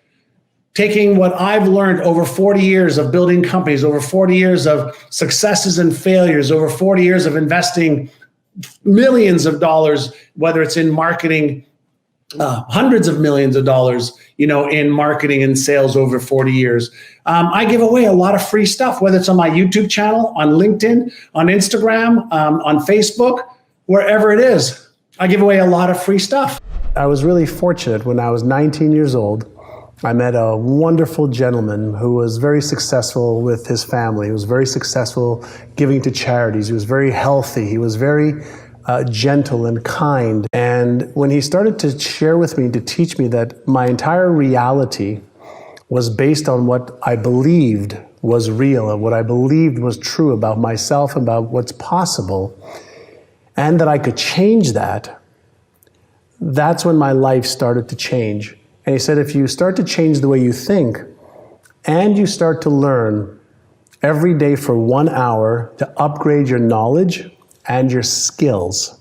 taking what I've learned over 40 years of building companies, over 40 years of successes and failures, over 40 years of investing millions of dollars, whether it's in marketing, hundreds of millions of dollars, in marketing and sales over 40 years. I give away a lot of free stuff, whether it's on my YouTube channel, on LinkedIn, on Instagram, on Facebook, wherever it is. I give away a lot of free stuff. I was really fortunate when I was 19 years old. I met a wonderful gentleman who was very successful with his family. He was very successful giving to charities. He was very healthy. He was very gentle and kind. And when he started to share with me, to teach me that my entire reality was based on what I believed was real and what I believed was true about myself, about what's possible, and that I could change that, that's when my life started to change. And he said, if you start to change the way you think, and you start to learn every day for 1 hour to upgrade your knowledge and your skills,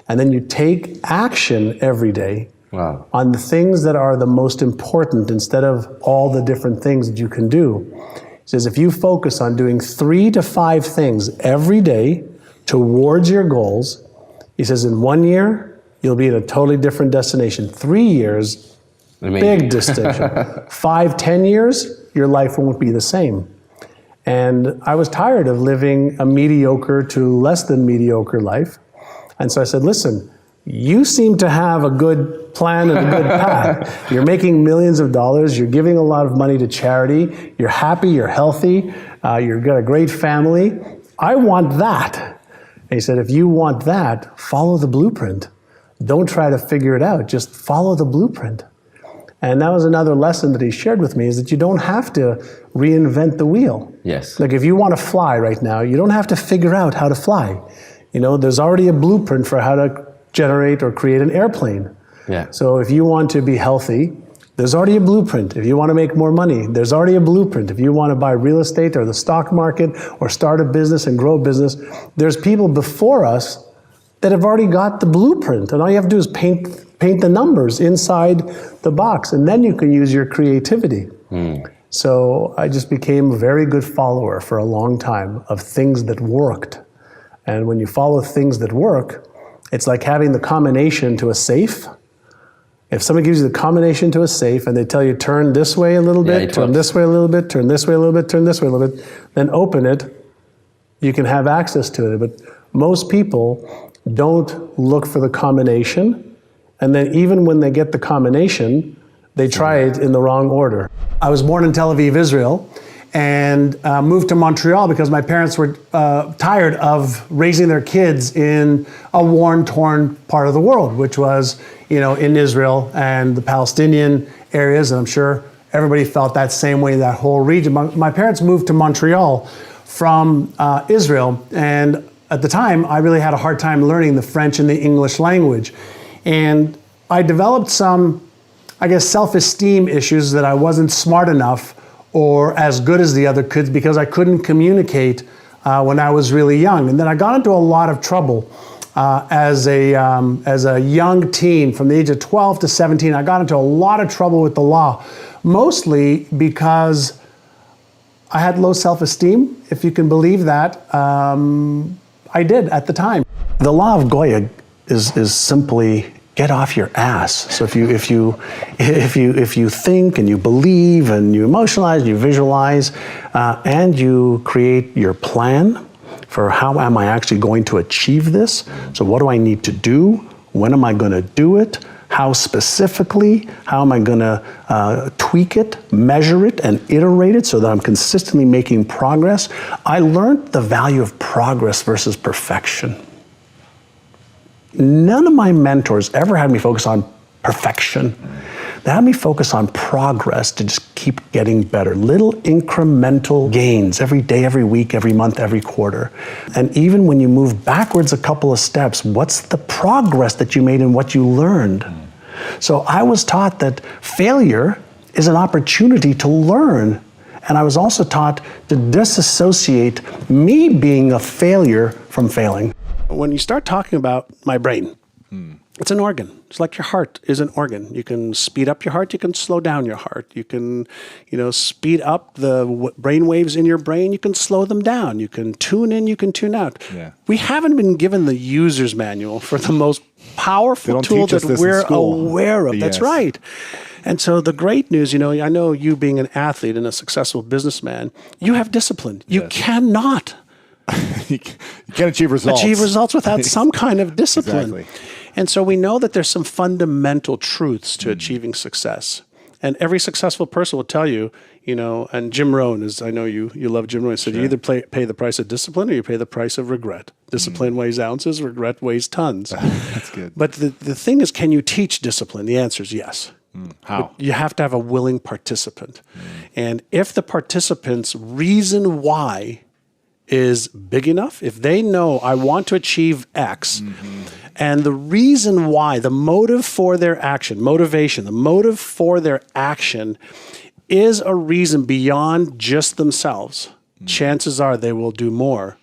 and then you take action every day on the things that are the most important instead of all the different things that you can do. He says, if you focus on doing 3 to 5 things every day towards your goals, he says, in 1 year, you'll be at a totally different destination. 3 years, big distinction. 5, 10 years, your life won't be the same. And I was tired of living a mediocre to less than mediocre life. And so I said, listen, you seem to have a good plan and a good path. You're making millions of dollars. You're giving a lot of money to charity. You're happy. You're healthy. You've got a great family. I want that. And he said, if you want that, follow the blueprint. Don't try to figure it out. Just follow the blueprint. And that was another lesson that he shared with me, is that you don't have to reinvent the wheel. Yes. Like if you want to fly right now, you don't have to figure out how to fly. There's already a blueprint for how to generate or create an airplane. Yeah. So if you want to be healthy, there's already a blueprint. If you want to make more money, there's already a blueprint. If you want to buy real estate or the stock market or start a business and grow a business, there's people before us that have already got the blueprint. And all you have to do is paint the numbers inside the box, and then you can use your creativity. So I just became a very good follower for a long time of things that worked. And when you follow things that work, it's like having the combination to a safe. If somebody gives you the combination to a safe and they tell you turn this way a little bit, turn this way a little bit, turn this way a little bit, turn this way a little bit, then open it, you can have access to it. But most people don't look for the combination, and then even when they get the combination, they try it in the wrong order. I was born in Tel Aviv, Israel, and moved to Montreal because my parents were tired of raising their kids in a war torn part of the world, which was, in Israel and the Palestinian areas. And I'm sure everybody felt that same way, that whole region. My parents moved to Montreal from Israel, and at the time, I really had a hard time learning the French and the English language. And I developed some, I guess, self-esteem issues that I wasn't smart enough or as good as the other kids because I couldn't communicate when I was really young. And then I got into a lot of trouble as a young teen. From the age of 12 to 17, I got into a lot of trouble with the law, mostly because I had low self-esteem, if you can believe that. I did at the time. The law of Goya is simply get off your ass. So if you think and you believe and you emotionalize, and you visualize, and you create your plan for how am I actually going to achieve this? So what do I need to do? When am I going to do it? How specifically? How am I going to tweak it, measure it, and iterate it so that I'm consistently making progress? I learned the value of progress versus perfection. None of my mentors ever had me focus on perfection. They had me focus on progress to just keep getting better. Little incremental gains every day, every week, every month, every quarter. And even when you move backwards a couple of steps, what's the progress that you made and what you learned? So I was taught that failure is an opportunity to learn. And I was also taught to disassociate me being a failure from failing. When you start talking about my brain, it's an organ. It's like your heart is an organ. You can speed up your heart. You can slow down your heart. You can, speed up the brain waves in your brain. You can slow them down. You can tune in. You can tune out. Yeah. We haven't been given the user's manual for the most powerful tool that we're aware of. That's right. And so the great news, I know you being an athlete and a successful businessman, you have discipline. You cannot you can't achieve results without some kind of discipline. Exactly. And so we know that there's some fundamental truths to achieving success. And every successful person will tell you, and Jim Rohn I know you love Jim Rohn. He said, you either pay the price of discipline or you pay the price of regret. Discipline weighs ounces, regret weighs tons. That's good. But the thing is, can you teach discipline? The answer is yes. How? But you have to have a willing participant. And if the participant's reason why is big enough, if they know I want to achieve X, and the reason why, the motive for their action, motivation, the motive for their action is a reason beyond just themselves, chances are they will do more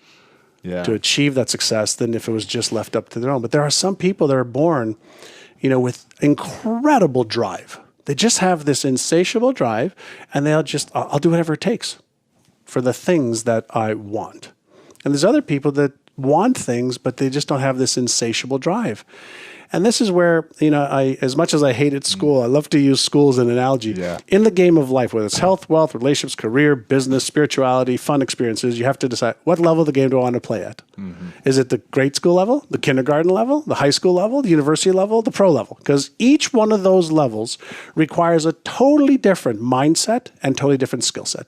to achieve that success than if it was just left up to their own. But there are some people that are born, with incredible drive. They just have this insatiable drive, and they'll just, I'll do whatever it takes for the things that I want. And there's other people that want things, but they just don't have this insatiable drive. And this is where, as much as I hated school, I love to use school as an analogy. Yeah. In the game of life, whether it's health, wealth, relationships, career, business, spirituality, fun experiences, you have to decide what level of the game do I want to play at. Is it the grade school level, the kindergarten level, the high school level, the university level, the pro level? Because each one of those levels requires a totally different mindset and totally different skill set.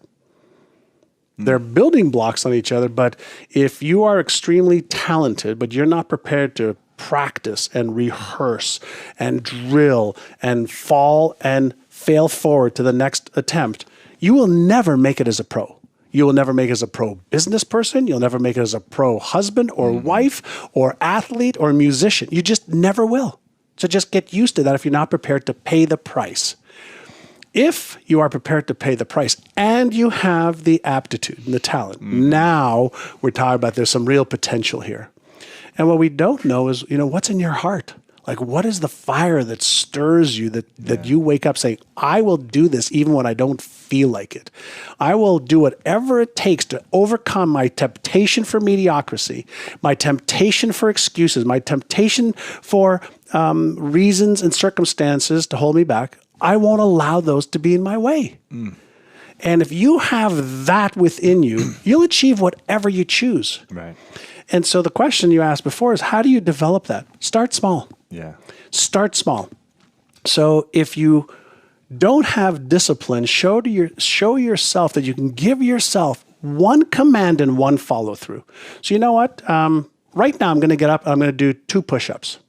They're building blocks on each other, but if you are extremely talented, but you're not prepared to practice and rehearse and drill and fall and fail forward to the next attempt, you will never make it as a pro. You will never make it as a pro business person. You'll never make it as a pro husband or wife or athlete or musician. You just never will. So just get used to that if you're not prepared to pay the price. If you are prepared to pay the price and you have the aptitude and the talent, now we're talking about there's some real potential here. And what we don't know is, what's in your heart? Like, what is the fire that stirs you, that you wake up saying, I will do this even when I don't feel like it. I will do whatever it takes to overcome my temptation for mediocrity, my temptation for excuses, my temptation for reasons and circumstances to hold me back. I won't allow those to be in my way. And if you have that within you, you'll achieve whatever you choose. Right. And so the question you asked before is, how do you develop that? Start small. Yeah. Start small. So if you don't have discipline, show yourself that you can give yourself one command and one follow through. So you know what? Right now I'm going to get up and I'm going to do 2 push-ups.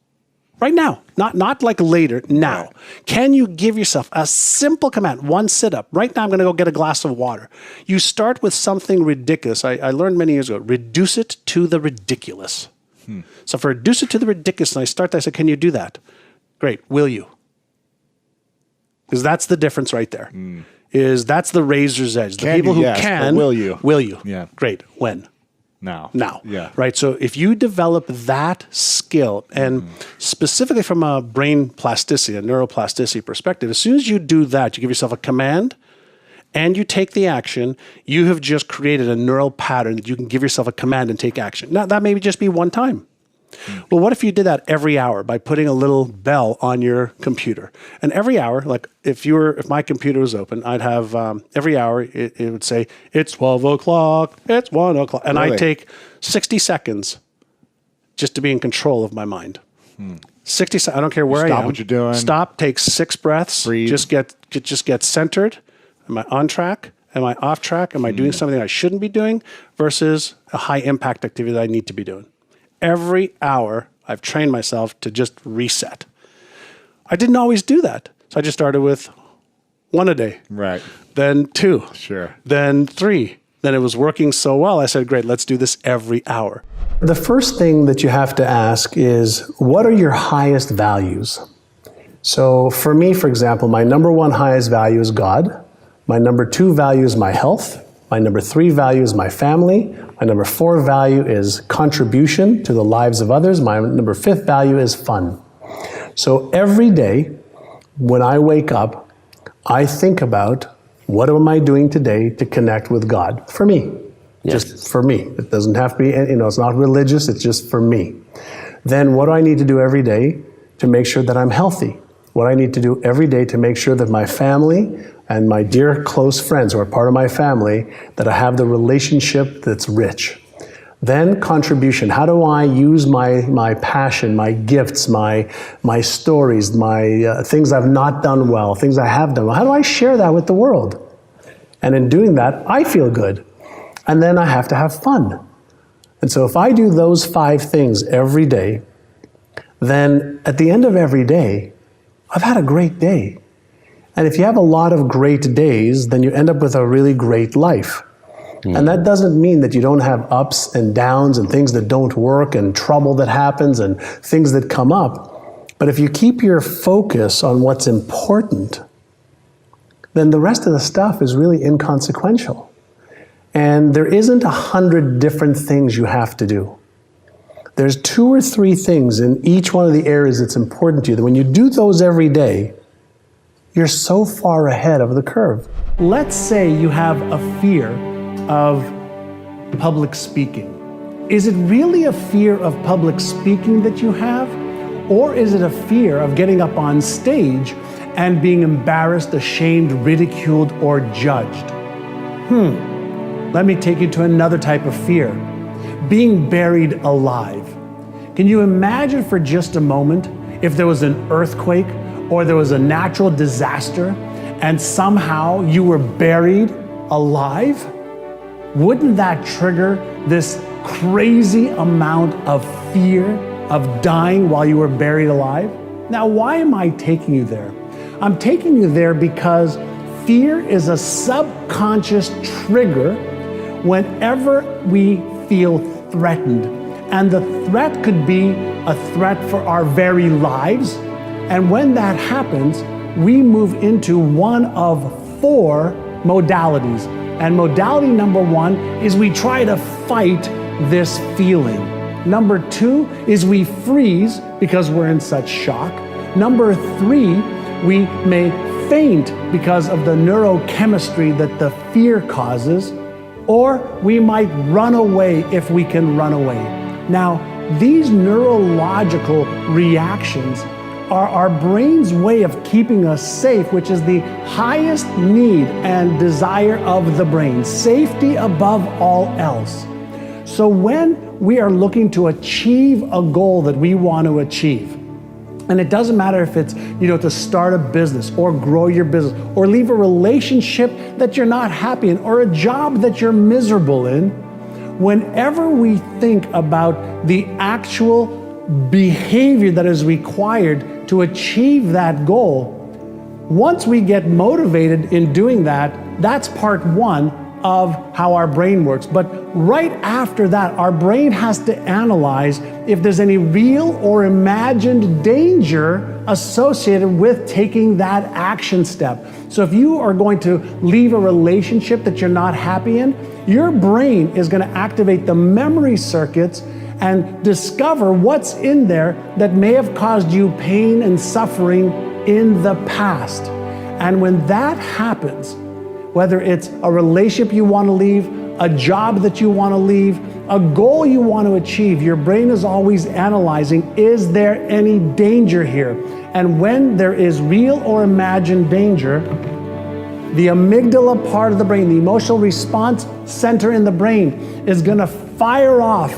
Right now, not like later, now. Can you give yourself a simple command, one sit-up? Right now, I'm going to go get a glass of water. You start with something ridiculous. I learned many years ago, reduce it to the ridiculous. So if I reduce it to the ridiculous, and I start that, I say, can you do that? Great, will you? Because that's the difference right there. That's the razor's edge. The people who can, will you? Will you? Yeah. Great, when? Now. Yeah. Right. So if you develop that skill, and specifically from a brain plasticity, a neuroplasticity perspective, as soon as you do that, you give yourself a command and you take the action, you have just created a neural pattern that you can give yourself a command and take action. Now, that may just be one time. Well, what if you did that every hour by putting a little bell on your computer? And every hour, like if my computer was open, I'd have every hour it would say, it's 12 o'clock, it's 1 o'clock. And Really? I'd take 60 seconds just to be in control of my mind. 60 seconds, I don't care where I am. Stop what you're doing. Stop, take 6 breaths, Breathe. just get centered. Am I on track? Am I off track? Am I doing something I shouldn't be doing versus a high impact activity that I need to be doing? Every hour, I've trained myself to just reset. I didn't always do that. So I just started with 1 a day. Right. Then 2. Sure. Then 3. Then it was working so well, I said, great, let's do this every hour. The first thing that you have to ask is, what are your highest values? So for me, for example, my number 1 highest value is God. My number 2 value is my health. My number 3 value is my family. My number 4 value is contribution to the lives of others. My number 5th value is fun. So every day when I wake up, I think about what am I doing today to connect with God? For me. Yes. Just for me. It doesn't have to be, it's not religious, it's just for me. Then what do I need to do every day to make sure that I'm healthy? What I need to do every day to make sure that my family and my dear close friends who are part of my family, that I have the relationship that's rich. Then contribution. How do I use my passion, my gifts, my stories, my things I've not done well, things I have done well? How do I share that with the world? And in doing that, I feel good. And then I have to have fun. And so if I do those 5 things every day, then at the end of every day, I've had a great day. And if you have a lot of great days, then you end up with a really great life. And that doesn't mean that you don't have ups and downs and things that don't work and trouble that happens and things that come up. But if you keep your focus on what's important, then the rest of the stuff is really inconsequential. And there isn't 100 different things you have to do. There's 2 or 3 things in each one of the areas that's important to you that when you do those every day, you're so far ahead of the curve. Let's say you have a fear of public speaking. Is it really a fear of public speaking that you have? Or is it a fear of getting up on stage and being embarrassed, ashamed, ridiculed, or judged? Let me take you to another type of fear. Being buried alive. Can you imagine for just a moment if there was an earthquake or there was a natural disaster and somehow you were buried alive? Wouldn't that trigger this crazy amount of fear of dying while you were buried alive? Now, why am I taking you there? I'm taking you there because fear is a subconscious trigger whenever we feel threatened. And the threat could be a threat for our very lives. And when that happens, we move into one of 4 modalities. And modality number 1 is we try to fight this feeling. Number 2 is we freeze because we're in such shock. Number 3, we may faint because of the neurochemistry that the fear causes, or we might run away if we can run away. Now, these neurological reactions are our brain's way of keeping us safe, which is the highest need and desire of the brain, safety above all else. So when we are looking to achieve a goal that we want to achieve, and it doesn't matter if it's, to start a business or grow your business or leave a relationship that you're not happy in or a job that you're miserable in, whenever we think about the actual behavior that is required to achieve that goal. Once we get motivated in doing that, that's part one of how our brain works. But right after that, our brain has to analyze if there's any real or imagined danger associated with taking that action step. So if you are going to leave a relationship that you're not happy in, your brain is going to activate the memory circuits and discover what's in there that may have caused you pain and suffering in the past. And when that happens, whether it's a relationship you want to leave, a job that you want to leave, a goal you want to achieve, your brain is always analyzing, is there any danger here? And when there is real or imagined danger, the amygdala part of the brain, the emotional response center in the brain, is going to fire off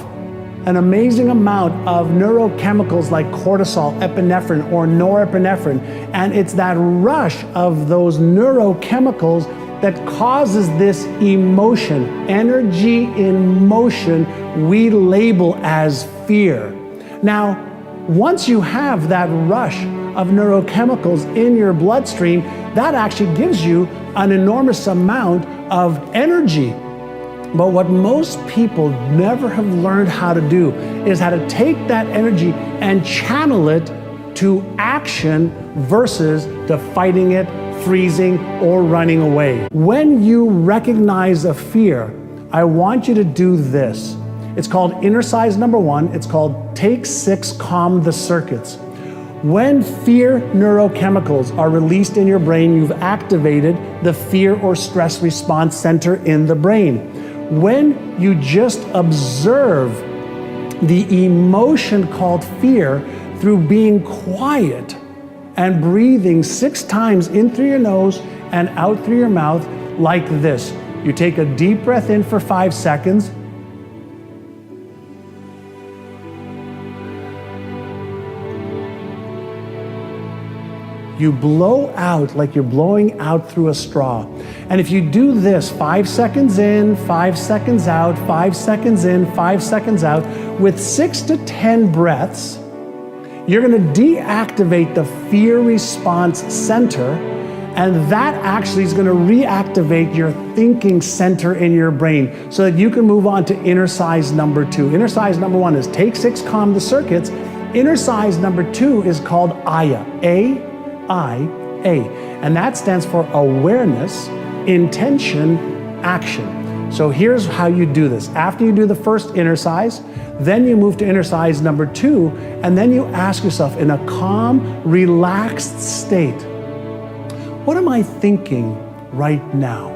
an amazing amount of neurochemicals like cortisol, epinephrine, or norepinephrine. And it's that rush of those neurochemicals that causes this emotion, energy in motion, we label as fear. Now, once you have that rush of neurochemicals in your bloodstream, that actually gives you an enormous amount of energy. But what most people never have learned how to do is how to take that energy and channel it to action versus to fighting it, freezing, or running away. When you recognize a fear, I want you to do this. It's called exercise number 1. It's called Take 6, Calm the Circuits. When fear neurochemicals are released in your brain, you've activated the fear or stress response center in the brain. When you just observe the emotion called fear through being quiet and breathing 6 times in through your nose and out through your mouth like this. You take a deep breath in for 5 seconds. You blow out like you're blowing out through a straw. And if you do this 5 seconds in, 5 seconds out, 5 seconds in, 5 seconds out, with 6 to 10 breaths, you're going to deactivate the fear response center, and that actually is going to reactivate your thinking center in your brain so that you can move on to exercise number 2. Exercise number 1 is Take 6, Calm the Circuits. Exercise number 2 is called AYA, A-I-A, and that stands for Awareness, Intention, Action. So here's how you do this. After you do the first exercise, then you move to exercise number 2, and then you ask yourself in a calm, relaxed state, what am I thinking right now?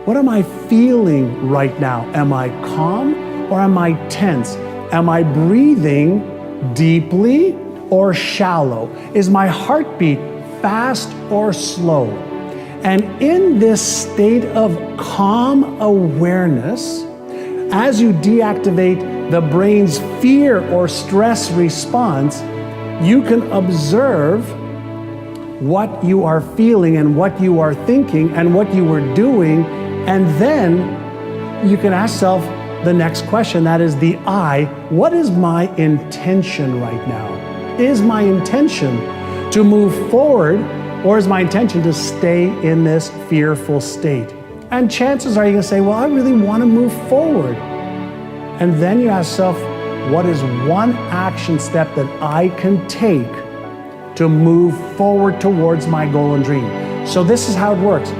What am I feeling right now? Am I calm or am I tense? Am I breathing deeply or shallow? Is my heartbeat fast or slow? And in this state of calm awareness, as you deactivate the brain's fear or stress response, you can observe what you are feeling and what you are thinking and what you were doing, and then you can ask yourself the next question, that is the I. What is my intention right now? Is my intention to move forward, or is my intention to stay in this fearful state? And chances are you're going to say, well, I really want to move forward. And then you ask yourself, what is one action step that I can take to move forward towards my goal and dream? So this is how it works.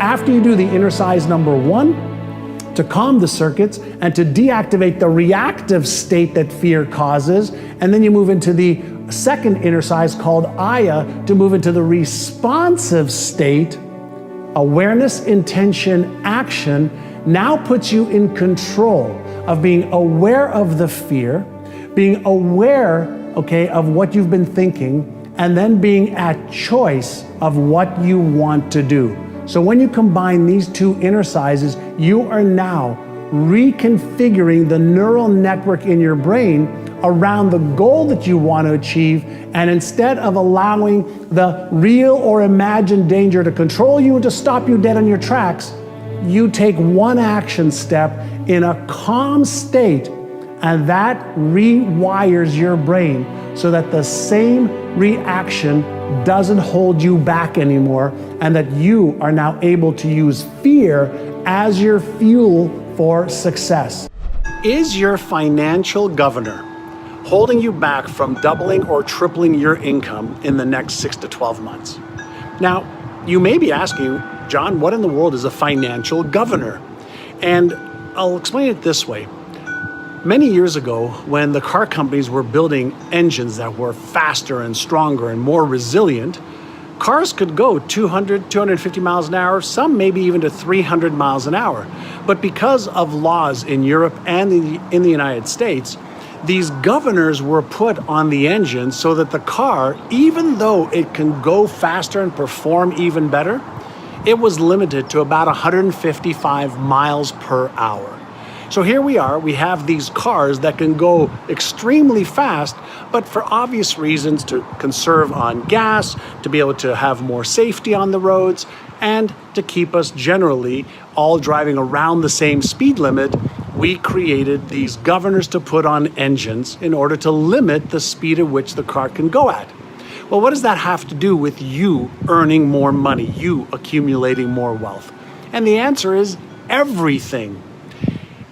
After you do the exercise number 1, to calm the circuits and to deactivate the reactive state that fear causes, and then you move into the second exercise called AYA to move into the responsive state, awareness, intention, action, now puts you in control of being aware of the fear, being aware, of what you've been thinking, and then being at choice of what you want to do. So when you combine these 2 exercises, you are now reconfiguring the neural network in your brain around the goal that you want to achieve, and instead of allowing the real or imagined danger to control you and to stop you dead on your tracks, you take one action step in a calm state And that rewires your brain so that the same reaction doesn't hold you back anymore, and that you are now able to use fear as your fuel for success. Is your financial governor holding you back from doubling or tripling your income in the next 6 to 12 months? Now, you may be asking, John, what in the world is a financial governor? And I'll explain it this way. Many years ago, when the car companies were building engines that were faster and stronger and more resilient, cars could go 200, 250 miles an hour, some maybe even to 300 miles an hour. But because of laws in Europe and in the United States, these governors were put on the engine so that the car, even though it can go faster and perform even better, it was limited to about 155 miles per hour. So here we are, we have these cars that can go extremely fast, but for obvious reasons, to conserve on gas, to be able to have more safety on the roads, and to keep us generally all driving around the same speed limit, we created these governors to put on engines in order to limit the speed at which the car can go at. Well, what does that have to do with you earning more money, you accumulating more wealth? And the answer is everything.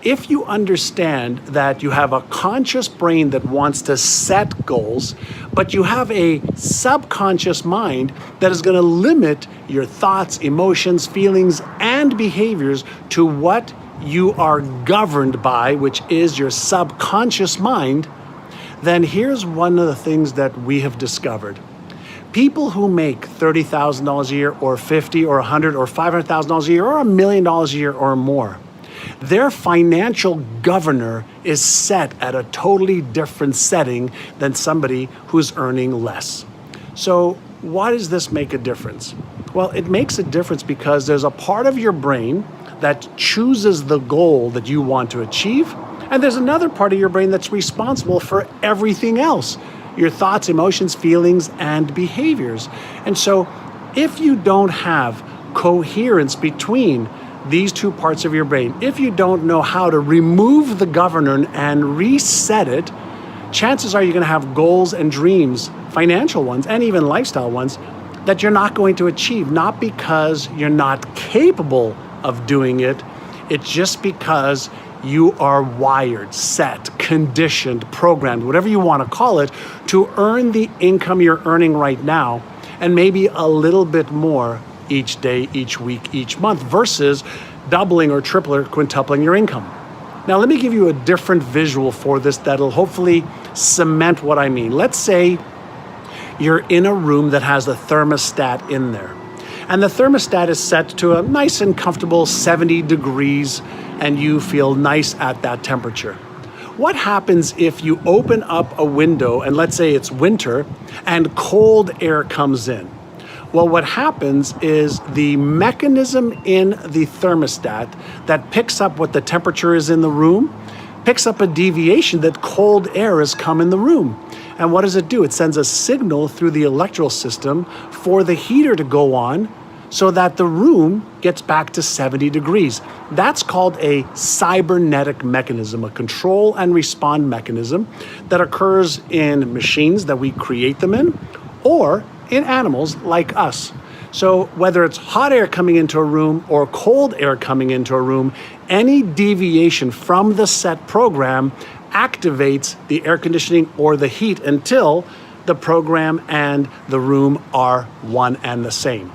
If you understand that you have a conscious brain that wants to set goals, but you have a subconscious mind that is going to limit your thoughts, emotions, feelings, and behaviors to what you are governed by, which is your subconscious mind, then here's one of the things that we have discovered. People who make $30,000 a year or $50,000 or $100,000 or $500,000 a year or $1 million a year or more, their financial governor is set at a totally different setting than somebody who's earning less. So why does this make a difference? Well, it makes a difference because there's a part of your brain that chooses the goal that you want to achieve, and there's another part of your brain that's responsible for everything else, your thoughts, emotions, feelings, and behaviors. And so if you don't have coherence between these two parts of your brain, if you don't know how to remove the governor and reset it, chances are you're going to have goals and dreams, financial ones and even lifestyle ones, that you're not going to achieve, not because you're not capable of doing it, it's just because you are wired, set, conditioned, programmed, whatever you want to call it, to earn the income you're earning right now, and maybe a little bit more each day, each week, each month, versus doubling or tripling or quintupling your income. Now, let me give you a different visual for this that'll hopefully cement what I mean. Let's say you're in a room that has a thermostat in there, and the thermostat is set to a nice and comfortable 70 degrees, and you feel nice at that temperature. What happens if you open up a window, and let's say it's winter, and cold air comes in? Well, what happens is the mechanism in the thermostat that picks up what the temperature is in the room picks up a deviation that cold air has come in the room. And what does it do? It sends a signal through the electrical system for the heater to go on so that the room gets back to 70 degrees. That's called a cybernetic mechanism, a control and respond mechanism that occurs in machines that we create them in, or in animals like us. So whether it's hot air coming into a room or cold air coming into a room, any deviation from the set program activates the air conditioning or the heat until the program and the room are one and the same.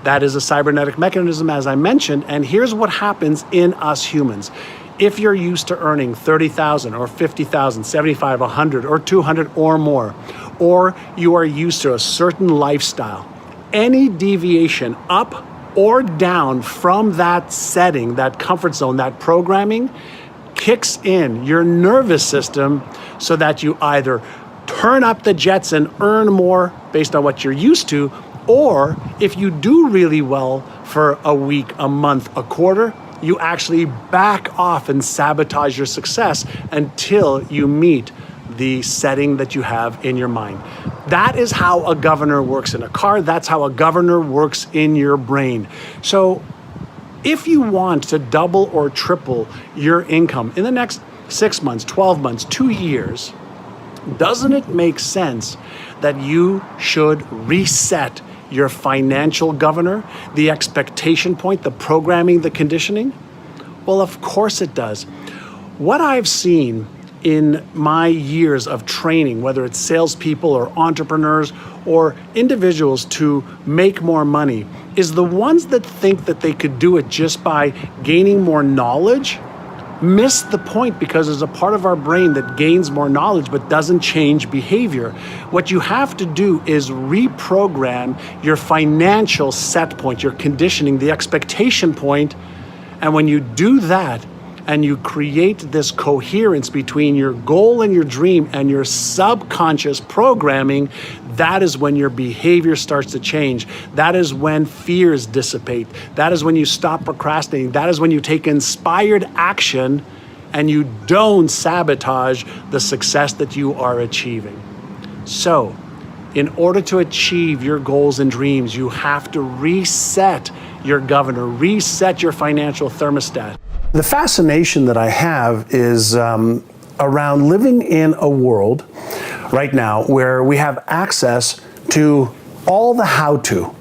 That is a cybernetic mechanism, as I mentioned, and here's what happens in us humans. If you're used to earning 30,000 or 50,000, 75, 100 or 200 or more, or you are used to a certain lifestyle, any deviation up or down from that setting, that comfort zone, that programming, kicks in your nervous system so that you either turn up the jets and earn more based on what you're used to, or if you do really well for a week, a month, a quarter, you actually back off and sabotage your success until you meet the setting that you have in your mind. That is how a governor works in a car. That's how a governor works in your brain. So if you want to double or triple your income in the next 6 months, 12 months, 2 years, doesn't it make sense that you should reset your financial governor, the expectation point, the programming, the conditioning? Well, of course it does. What I've seen in my years of training, whether it's salespeople or entrepreneurs or individuals to make more money, is the ones that think that they could do it just by gaining more knowledge miss the point, because there's a part of our brain that gains more knowledge but doesn't change behavior. What you have to do is reprogram your financial set point, your conditioning, the expectation point. And when you do that and you create this coherence between your goal and your dream and your subconscious programming, that is when your behavior starts to change. That is when fears dissipate. That is when you stop procrastinating. That is when you take inspired action and you don't sabotage the success that you are achieving. So, in order to achieve your goals and dreams, you have to reset your governor, reset your financial thermostat. The fascination that I have is around living in a world right now where we have access to all the how-to.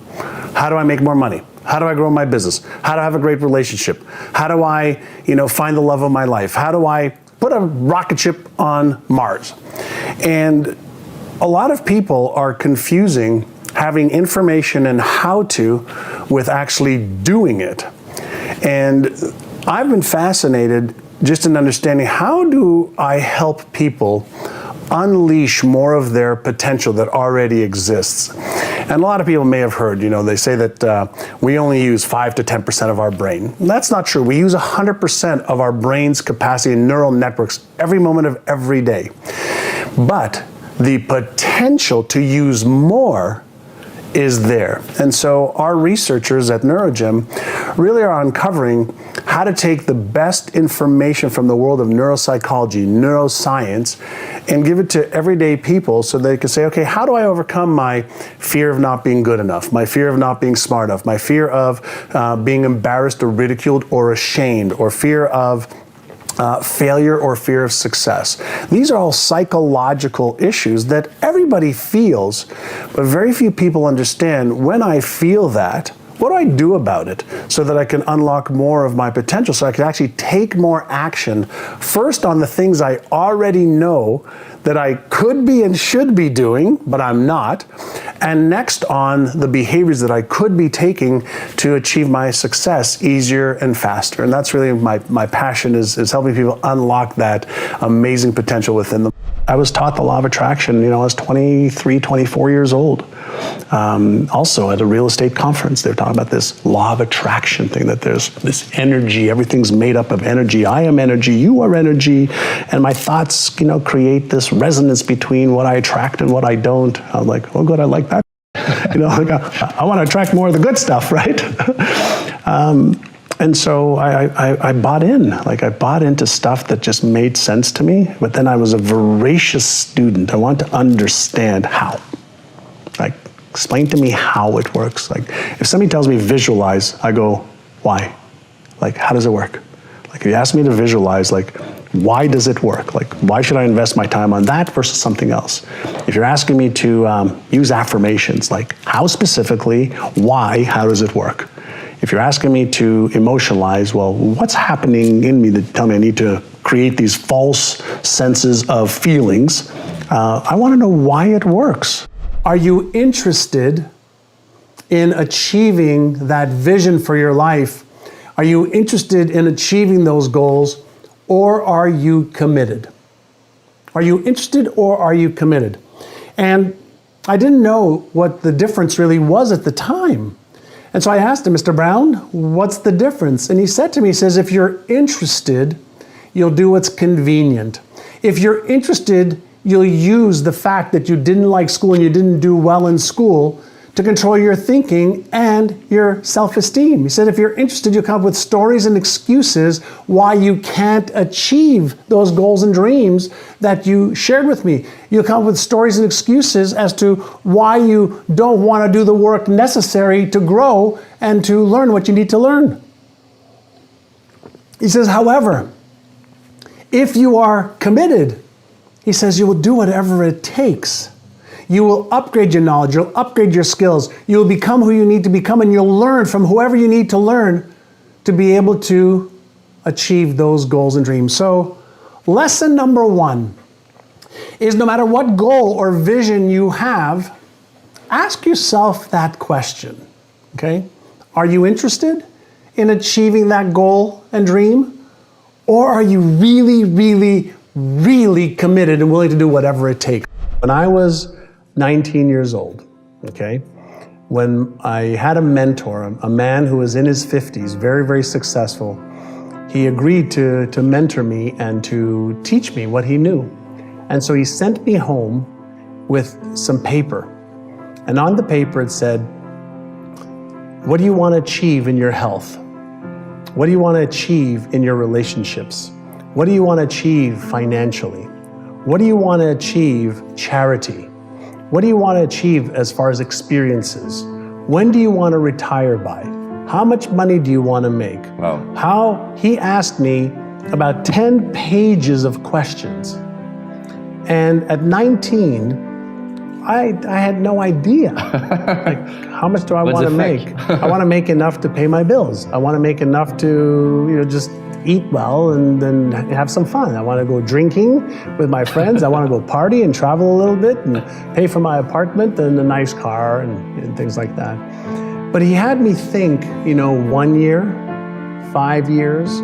How do I make more money? How do I grow my business? How do I have a great relationship? How do I, find the love of my life? How do I put a rocket ship on Mars? And a lot of people are confusing having information and how-to with actually doing it. And I've been fascinated just in understanding, how do I help people unleash more of their potential that already exists? And a lot of people may have heard, they say that we only use 5 to 10% of our brain. That's not true. We use 100% of our brain's capacity and neural networks every moment of every day. But the potential to use more is there. And so our researchers at NeuroGym really are uncovering how to take the best information from the world of neuropsychology, neuroscience, and give it to everyday people so they can say, okay, how do I overcome my fear of not being good enough, my fear of not being smart enough, my fear of being embarrassed or ridiculed or ashamed, or fear of failure or fear of success. These are all psychological issues that everybody feels, but very few people understand. When I feel that, what do I do about it so that I can unlock more of my potential, so I can actually take more action, first on the things I already know that I could be and should be doing, but I'm not, and next on the behaviors that I could be taking to achieve my success easier and faster. And that's really my passion, is helping people unlock that amazing potential within them. I was taught the law of attraction, I was 23, 24 years old. Also at a real estate conference, they were talking about this law of attraction thing, that there's this energy, everything's made up of energy. I am energy, you are energy, and my thoughts, create this resonance between what I attract and what I don't. I'm like, oh good, I like that. I want to attract more of the good stuff, right? And so I bought in. I bought into stuff that just made sense to me, but then I was a voracious student. I wanted to understand how. Explain to me how it works. If somebody tells me visualize, I go, why? How does it work? If you ask me to visualize, why does it work? Why should I invest my time on that versus something else? If you're asking me to use affirmations, how specifically, why, how does it work? If you're asking me to emotionalize, well, what's happening in me that tell me I need to create these false senses of feelings? I want to know why it works. Are you interested in achieving that vision for your life? Are you interested in achieving those goals, or are you committed? Are you interested or are you committed? And I didn't know what the difference really was at the time. And so I asked him, Mr. Brown, what's the difference? And he said to me, he says, if you're interested, you'll do what's convenient. If you're interested, you'll use the fact that you didn't like school and you didn't do well in school to control your thinking and your self-esteem. He said, if you're interested, you'll come up with stories and excuses why you can't achieve those goals and dreams that you shared with me. You'll come up with stories and excuses as to why you don't want to do the work necessary to grow and to learn what you need to learn. He says, however, If you are committed, he says, you will do whatever it takes. You will upgrade your knowledge, you'll upgrade your skills, you'll become who you need to become, and you'll learn from whoever you need to learn to be able to achieve those goals and dreams. So, lesson number 1 is no matter what goal or vision you have, ask yourself that question, okay? Are you interested in achieving that goal and dream? Or are you really, really, really committed and willing to do whatever it takes? When I was 19 years old, okay, when I had a mentor, a man who was in his 50s, very, very successful, he agreed to mentor me and to teach me what he knew. And so he sent me home with some paper. And on the paper it said, what do you want to achieve in your health? What do you want to achieve in your relationships? What do you want to achieve financially? What do you want to achieve charity? What do you want to achieve as far as experiences? When do you want to retire by? How much money do you want to make? Wow. He asked me about 10 pages of questions. And at 19, I had no idea. Like, how much do I want to make? I want to make enough to pay my bills. I want to make enough to, just eat well and then have some fun. I want to go drinking with my friends. I want to go party and travel a little bit and pay for my apartment and a nice car and things like that. But he had me think, 1 year, 5 years,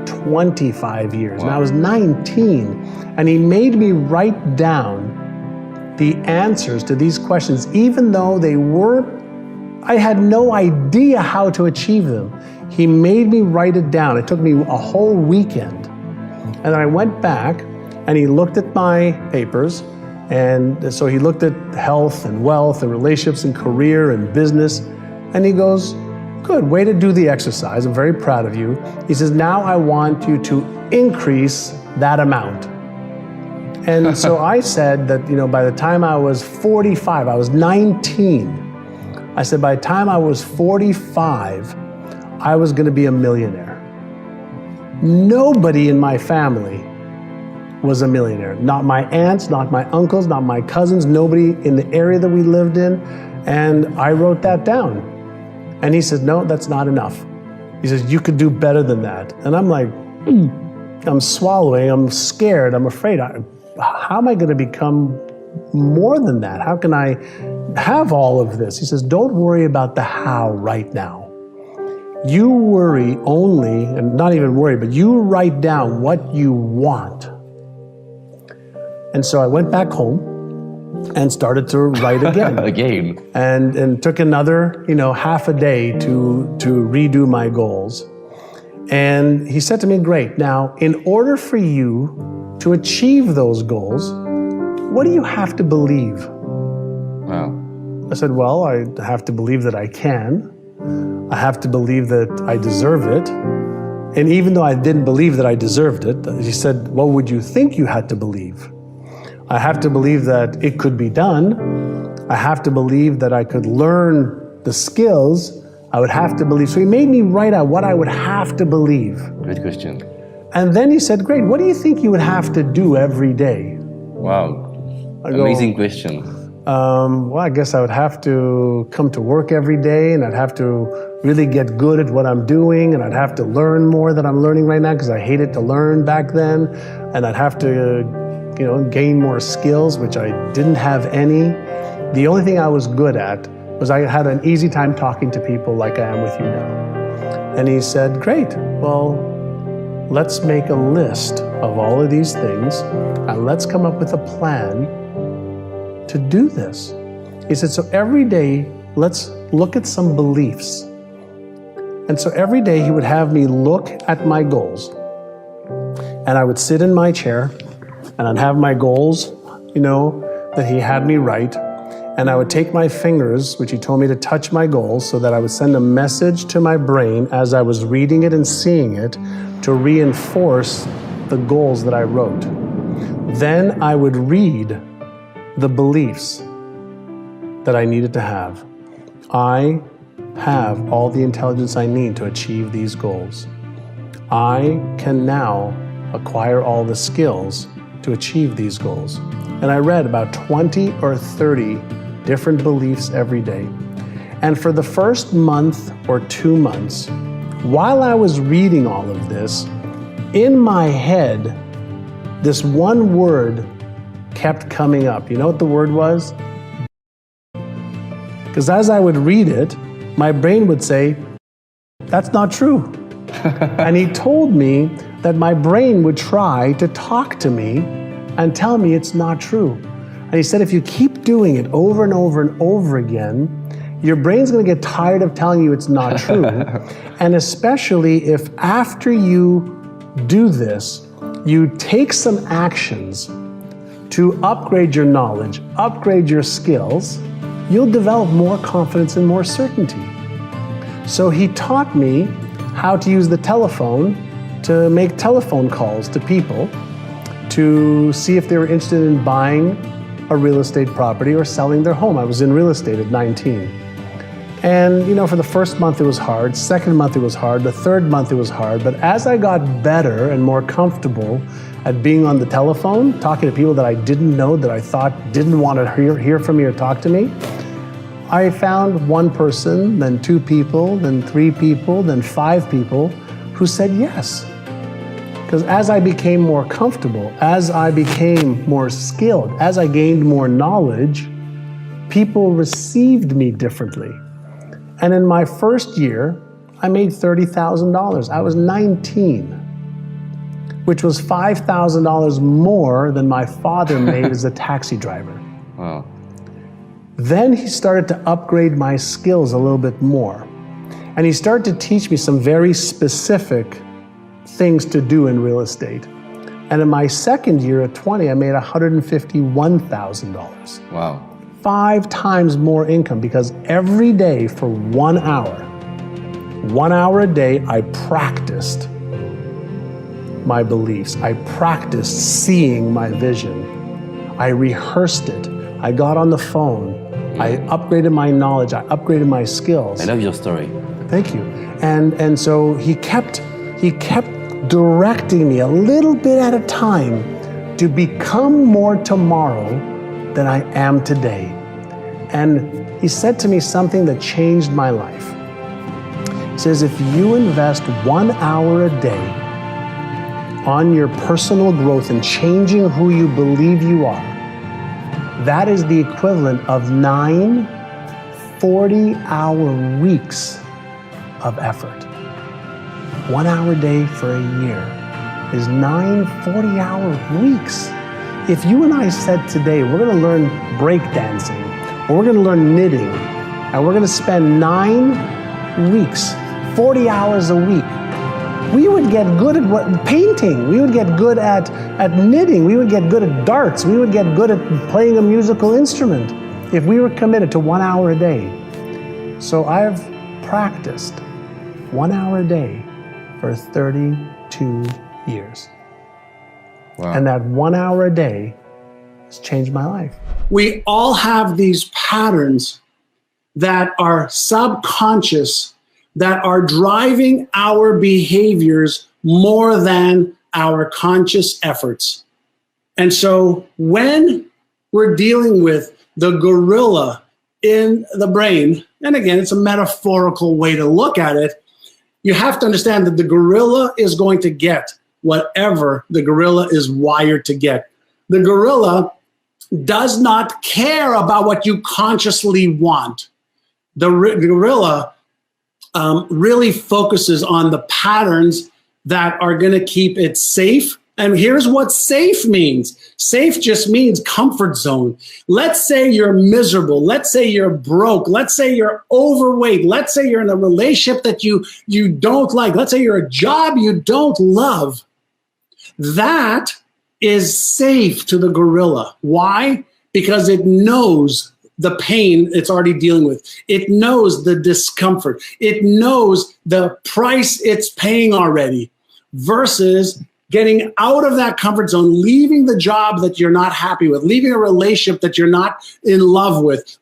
25 years. Wow. And I was 19, and he made me write down the answers to these questions, even though I had no idea how to achieve them. He made me write it down. It took me a whole weekend. And then I went back and he looked at my papers. And so he looked at health and wealth and relationships and career and business. And he goes, good, way to do the exercise. I'm very proud of you. He says, now I want you to increase that amount. And so I said that, by the time I was 45, I was 19. I said, by the time I was 45, I was going to be a millionaire. Nobody in my family was a millionaire. Not my aunts, not my uncles, not my cousins, nobody in the area that we lived in. And I wrote that down. And he said, no, that's not enough. He says, you could do better than that. And I'm like, I'm swallowing, I'm scared, I'm afraid. How am I going to become more than that? How can I have all of this? He says, don't worry about the how right now. You worry only, and not even worry, but you write down what you want. And so I went back home and started to write again. And took another, half a day to redo my goals. And he said to me, great, now in order for you to achieve those goals, what do you have to believe? Wow. I said, well, I have to believe that I can. I have to believe that I deserve it. And even though I didn't believe that I deserved it, he said, what would you think you had to believe? I have to believe that it could be done. I have to believe that I could learn the skills. I would have to believe. So he made me write out what I would have to believe. Good question. And then he said, great, what do you think you would have to do every day? Wow. Amazing question. Well, I guess I would have to come to work every day, and I'd have to really get good at what I'm doing, and I'd have to learn more than I'm learning right now because I hated to learn back then, and I'd have to, gain more skills, which I didn't have any. The only thing I was good at was I had an easy time talking to people like I am with you now. And he said, great, well, let's make a list of all of these things, and let's come up with a plan to do this. He said, so every day, let's look at some beliefs. And so every day he would have me look at my goals. And I would sit in my chair and I'd have my goals, that he had me write. And I would take my fingers, which he told me to touch my goals, so that I would send a message to my brain as I was reading it and seeing it to reinforce the goals that I wrote. Then I would read the beliefs that I needed to have. I have all the intelligence I need to achieve these goals. I can now acquire all the skills to achieve these goals. And I read about 20 or 30 different beliefs every day. And for the first month or 2 months, while I was reading all of this, in my head, this one word kept coming up. You know what the word was? Because as I would read it, my brain would say, that's not true. And he told me that my brain would try to talk to me and tell me it's not true. And he said, if you keep doing it over and over and over again, your brain's going to get tired of telling you it's not true. And especially if after you do this, you take some actions to upgrade your knowledge, upgrade your skills, you'll develop more confidence and more certainty. So he taught me how to use the telephone to make telephone calls to people to see if they were interested in buying a real estate property or selling their home. I was in real estate at 19. And you know, for the first month it was hard, second month it was hard, the third month it was hard, but as I got better and more comfortable at being on the telephone, talking to people that I didn't know, that I thought didn't want to hear from me or talk to me, I found one person, then 2 people, then 3 people, then 5 people who said yes. Because as I became more comfortable, as I became more skilled, as I gained more knowledge, people received me differently. And in my first year, I made $30,000. I was 19, which was $5,000 more than my father made as a taxi driver. Wow. Then he started to upgrade my skills a little bit more. And he started to teach me some very specific things to do in real estate. And in my second year at 20, I made $151,000. Wow. 5 times more income, because every day for 1 hour a day, I practiced my beliefs. I practiced seeing my vision. I rehearsed it. I got on the phone. I upgraded my knowledge. I upgraded my skills. I love your story. Thank you. And so he kept directing me a little bit at a time to become more tomorrow than I am today. And he said to me something that changed my life. He says, if you invest 1 hour a day on your personal growth and changing who you believe you are, that is the equivalent of 9 40-hour weeks of effort. 1 hour a day for a year is 9 40-hour weeks. If you and I said today, we're going to learn breakdancing, or we're going to learn knitting, and we're going to spend 9 weeks, 40 hours a week, we would get good at painting, we would get good at knitting, we would get good at darts, we would get good at playing a musical instrument if we were committed to 1 hour a day. So I've practiced 1 hour a day for 32 years. Wow. And that 1 hour a day has changed my life. We all have these patterns that are subconscious, that are driving our behaviors more than our conscious efforts. And so when we're dealing with the gorilla in the brain, and again, it's a metaphorical way to look at it, you have to understand that the gorilla is going to get whatever the gorilla is wired to get. The gorilla does not care about what you consciously want. The gorilla really focuses on the patterns that are going to keep it safe. And here's what safe means. Safe just means comfort zone. Let's say you're miserable. Let's say you're broke. Let's say you're overweight. Let's say you're in a relationship that you don't like. Let's say you're a job you don't love. That is safe to the gorilla. Why? Because it knows the pain it's already dealing with. It knows the discomfort. It knows the price it's paying already, versus getting out of that comfort zone, leaving the job that you're not happy with, leaving a relationship that you're not in love with,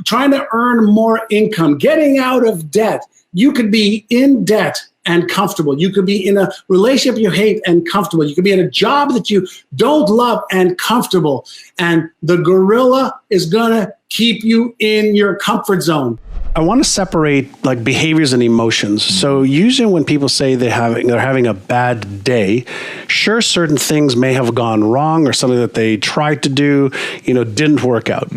trying to earn more income, getting out of debt. You could be in debt and comfortable. You could be in a relationship you hate and comfortable. You could be in a job that you don't love and comfortable. And the gorilla is going to keep you in your comfort zone. I want to separate like behaviors and emotions. So usually when people say they're having a bad day, sure, certain things may have gone wrong or something that they tried to do, didn't work out.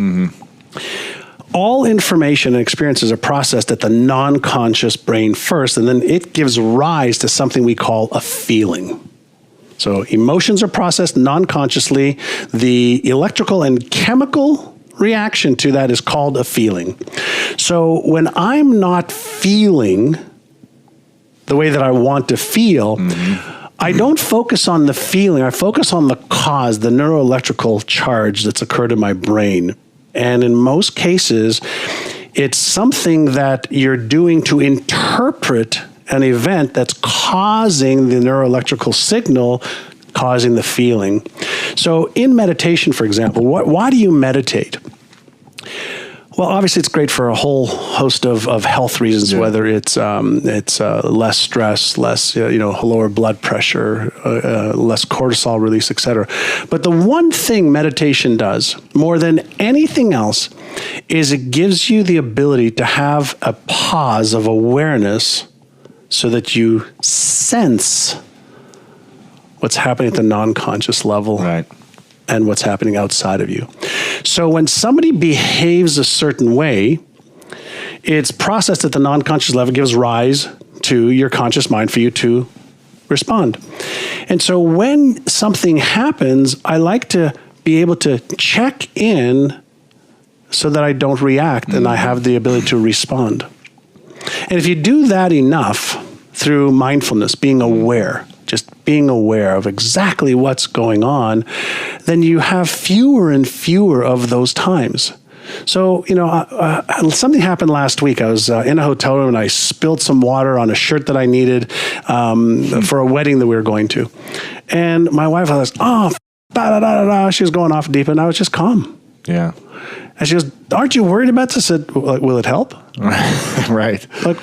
All information and experiences are processed at the non-conscious brain first, and then it gives rise to something we call a feeling. So emotions are processed non-consciously. The electrical and chemical reaction to that is called a feeling. So when I'm not feeling the way that I want to feel, I don't focus on the feeling. I focus on the cause, the neuroelectrical charge that's occurred in my brain. And in most cases, it's something that you're doing to interpret an event that's causing the neuroelectrical signal, causing the feeling. So in meditation, for example, why do you meditate? Well, obviously, it's great for a whole host of health reasons, whether it's less stress, less lower blood pressure, less cortisol release, etc. But the one thing meditation does more than anything else is it gives you the ability to have a pause of awareness so that you sense what's happening at the non-conscious level. Right. And what's happening outside of you. So when somebody behaves a certain way, it's processed at the non-conscious level, gives rise to your conscious mind for you to respond. And so when something happens, I like to be able to check in so that I don't react and I have the ability to respond. And if you do that enough through mindfulness, being aware, just being aware of exactly what's going on, then you have fewer and fewer of those times. So, something happened last week. I was in a hotel room and I spilled some water on a shirt that I needed for a wedding that we were going to. And my wife was, she was going off deep and I was just calm. Yeah. And she goes, aren't you worried about this? I said, will it help? Right. Like,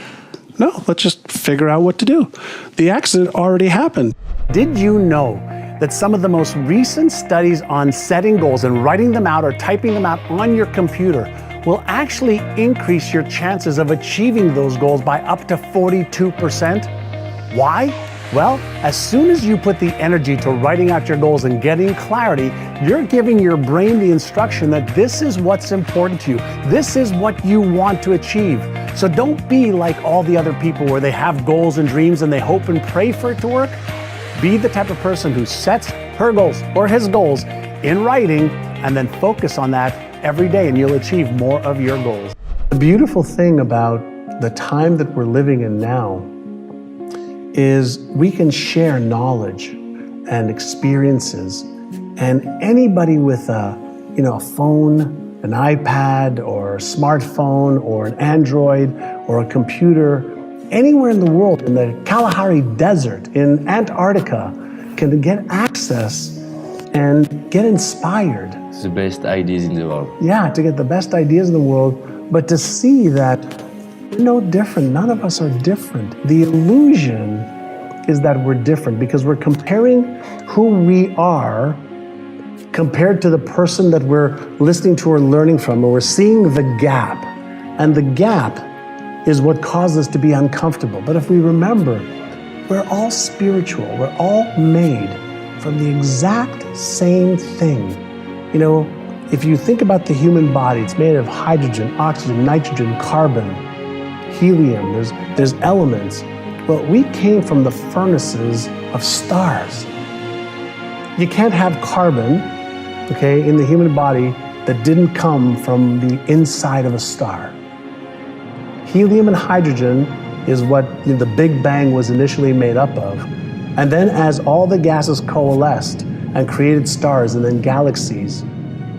no, let's just figure out what to do. The accident already happened. Did you know that some of the most recent studies on setting goals and writing them out or typing them out on your computer will actually increase your chances of achieving those goals by up to 42%? Why? Well, as soon as you put the energy to writing out your goals and getting clarity, you're giving your brain the instruction that this is what's important to you. This is what you want to achieve. So don't be like all the other people where they have goals and dreams and they hope and pray for it to work. Be the type of person who sets her goals or his goals in writing and then focus on that every day and you'll achieve more of your goals. The beautiful thing about the time that we're living in now is we can share knowledge and experiences, and anybody with a phone, an iPad or a smartphone or an Android or a computer, anywhere in the world, in the Kalahari Desert, in Antarctica, can get access and get inspired. It's the best ideas in the world. Yeah, to get the best ideas in the world, but to see that we're no different. None of us are different. The illusion is that we're different because we're comparing who we are compared to the person that we're listening to or learning from, or we're seeing the gap. And the gap is what causes us to be uncomfortable. But if we remember, we're all spiritual. We're all made from the exact same thing. If you think about the human body, it's made of hydrogen, oxygen, nitrogen, carbon, helium, there's elements. Well, we came from the furnaces of stars. You can't have carbon, in the human body that didn't come from the inside of a star. Helium and hydrogen is what the Big Bang was initially made up of. And then as all the gases coalesced and created stars and then galaxies,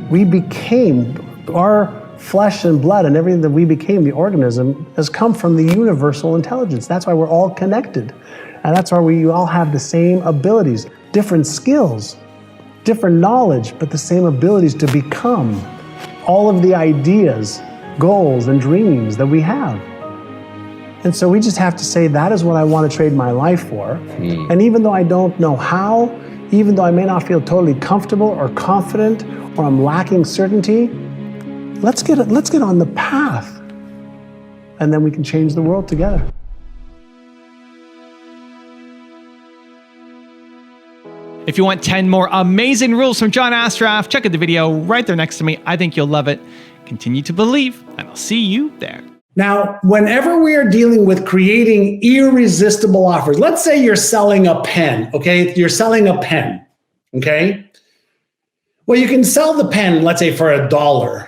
we became, our flesh and blood and everything that we became, the organism, has come from the universal intelligence. That's why we're all connected. And that's why we all have the same abilities, different skills, different knowledge, but the same abilities to become all of the ideas, goals, and dreams that we have. And so we just have to say, that is what I want to trade my life for. And even though I don't know how, even though I may not feel totally comfortable or confident, or I'm lacking certainty, let's get on the path. And then we can change the world together. If you want 10 more amazing rules from John Assaraf, check out the video right there next to me. I think you'll love it. Continue to believe, and I'll see you there. Now, whenever we are dealing with creating irresistible offers, let's say you're selling a pen, okay? You're selling a pen, okay? Well, you can sell the pen, let's say for $1,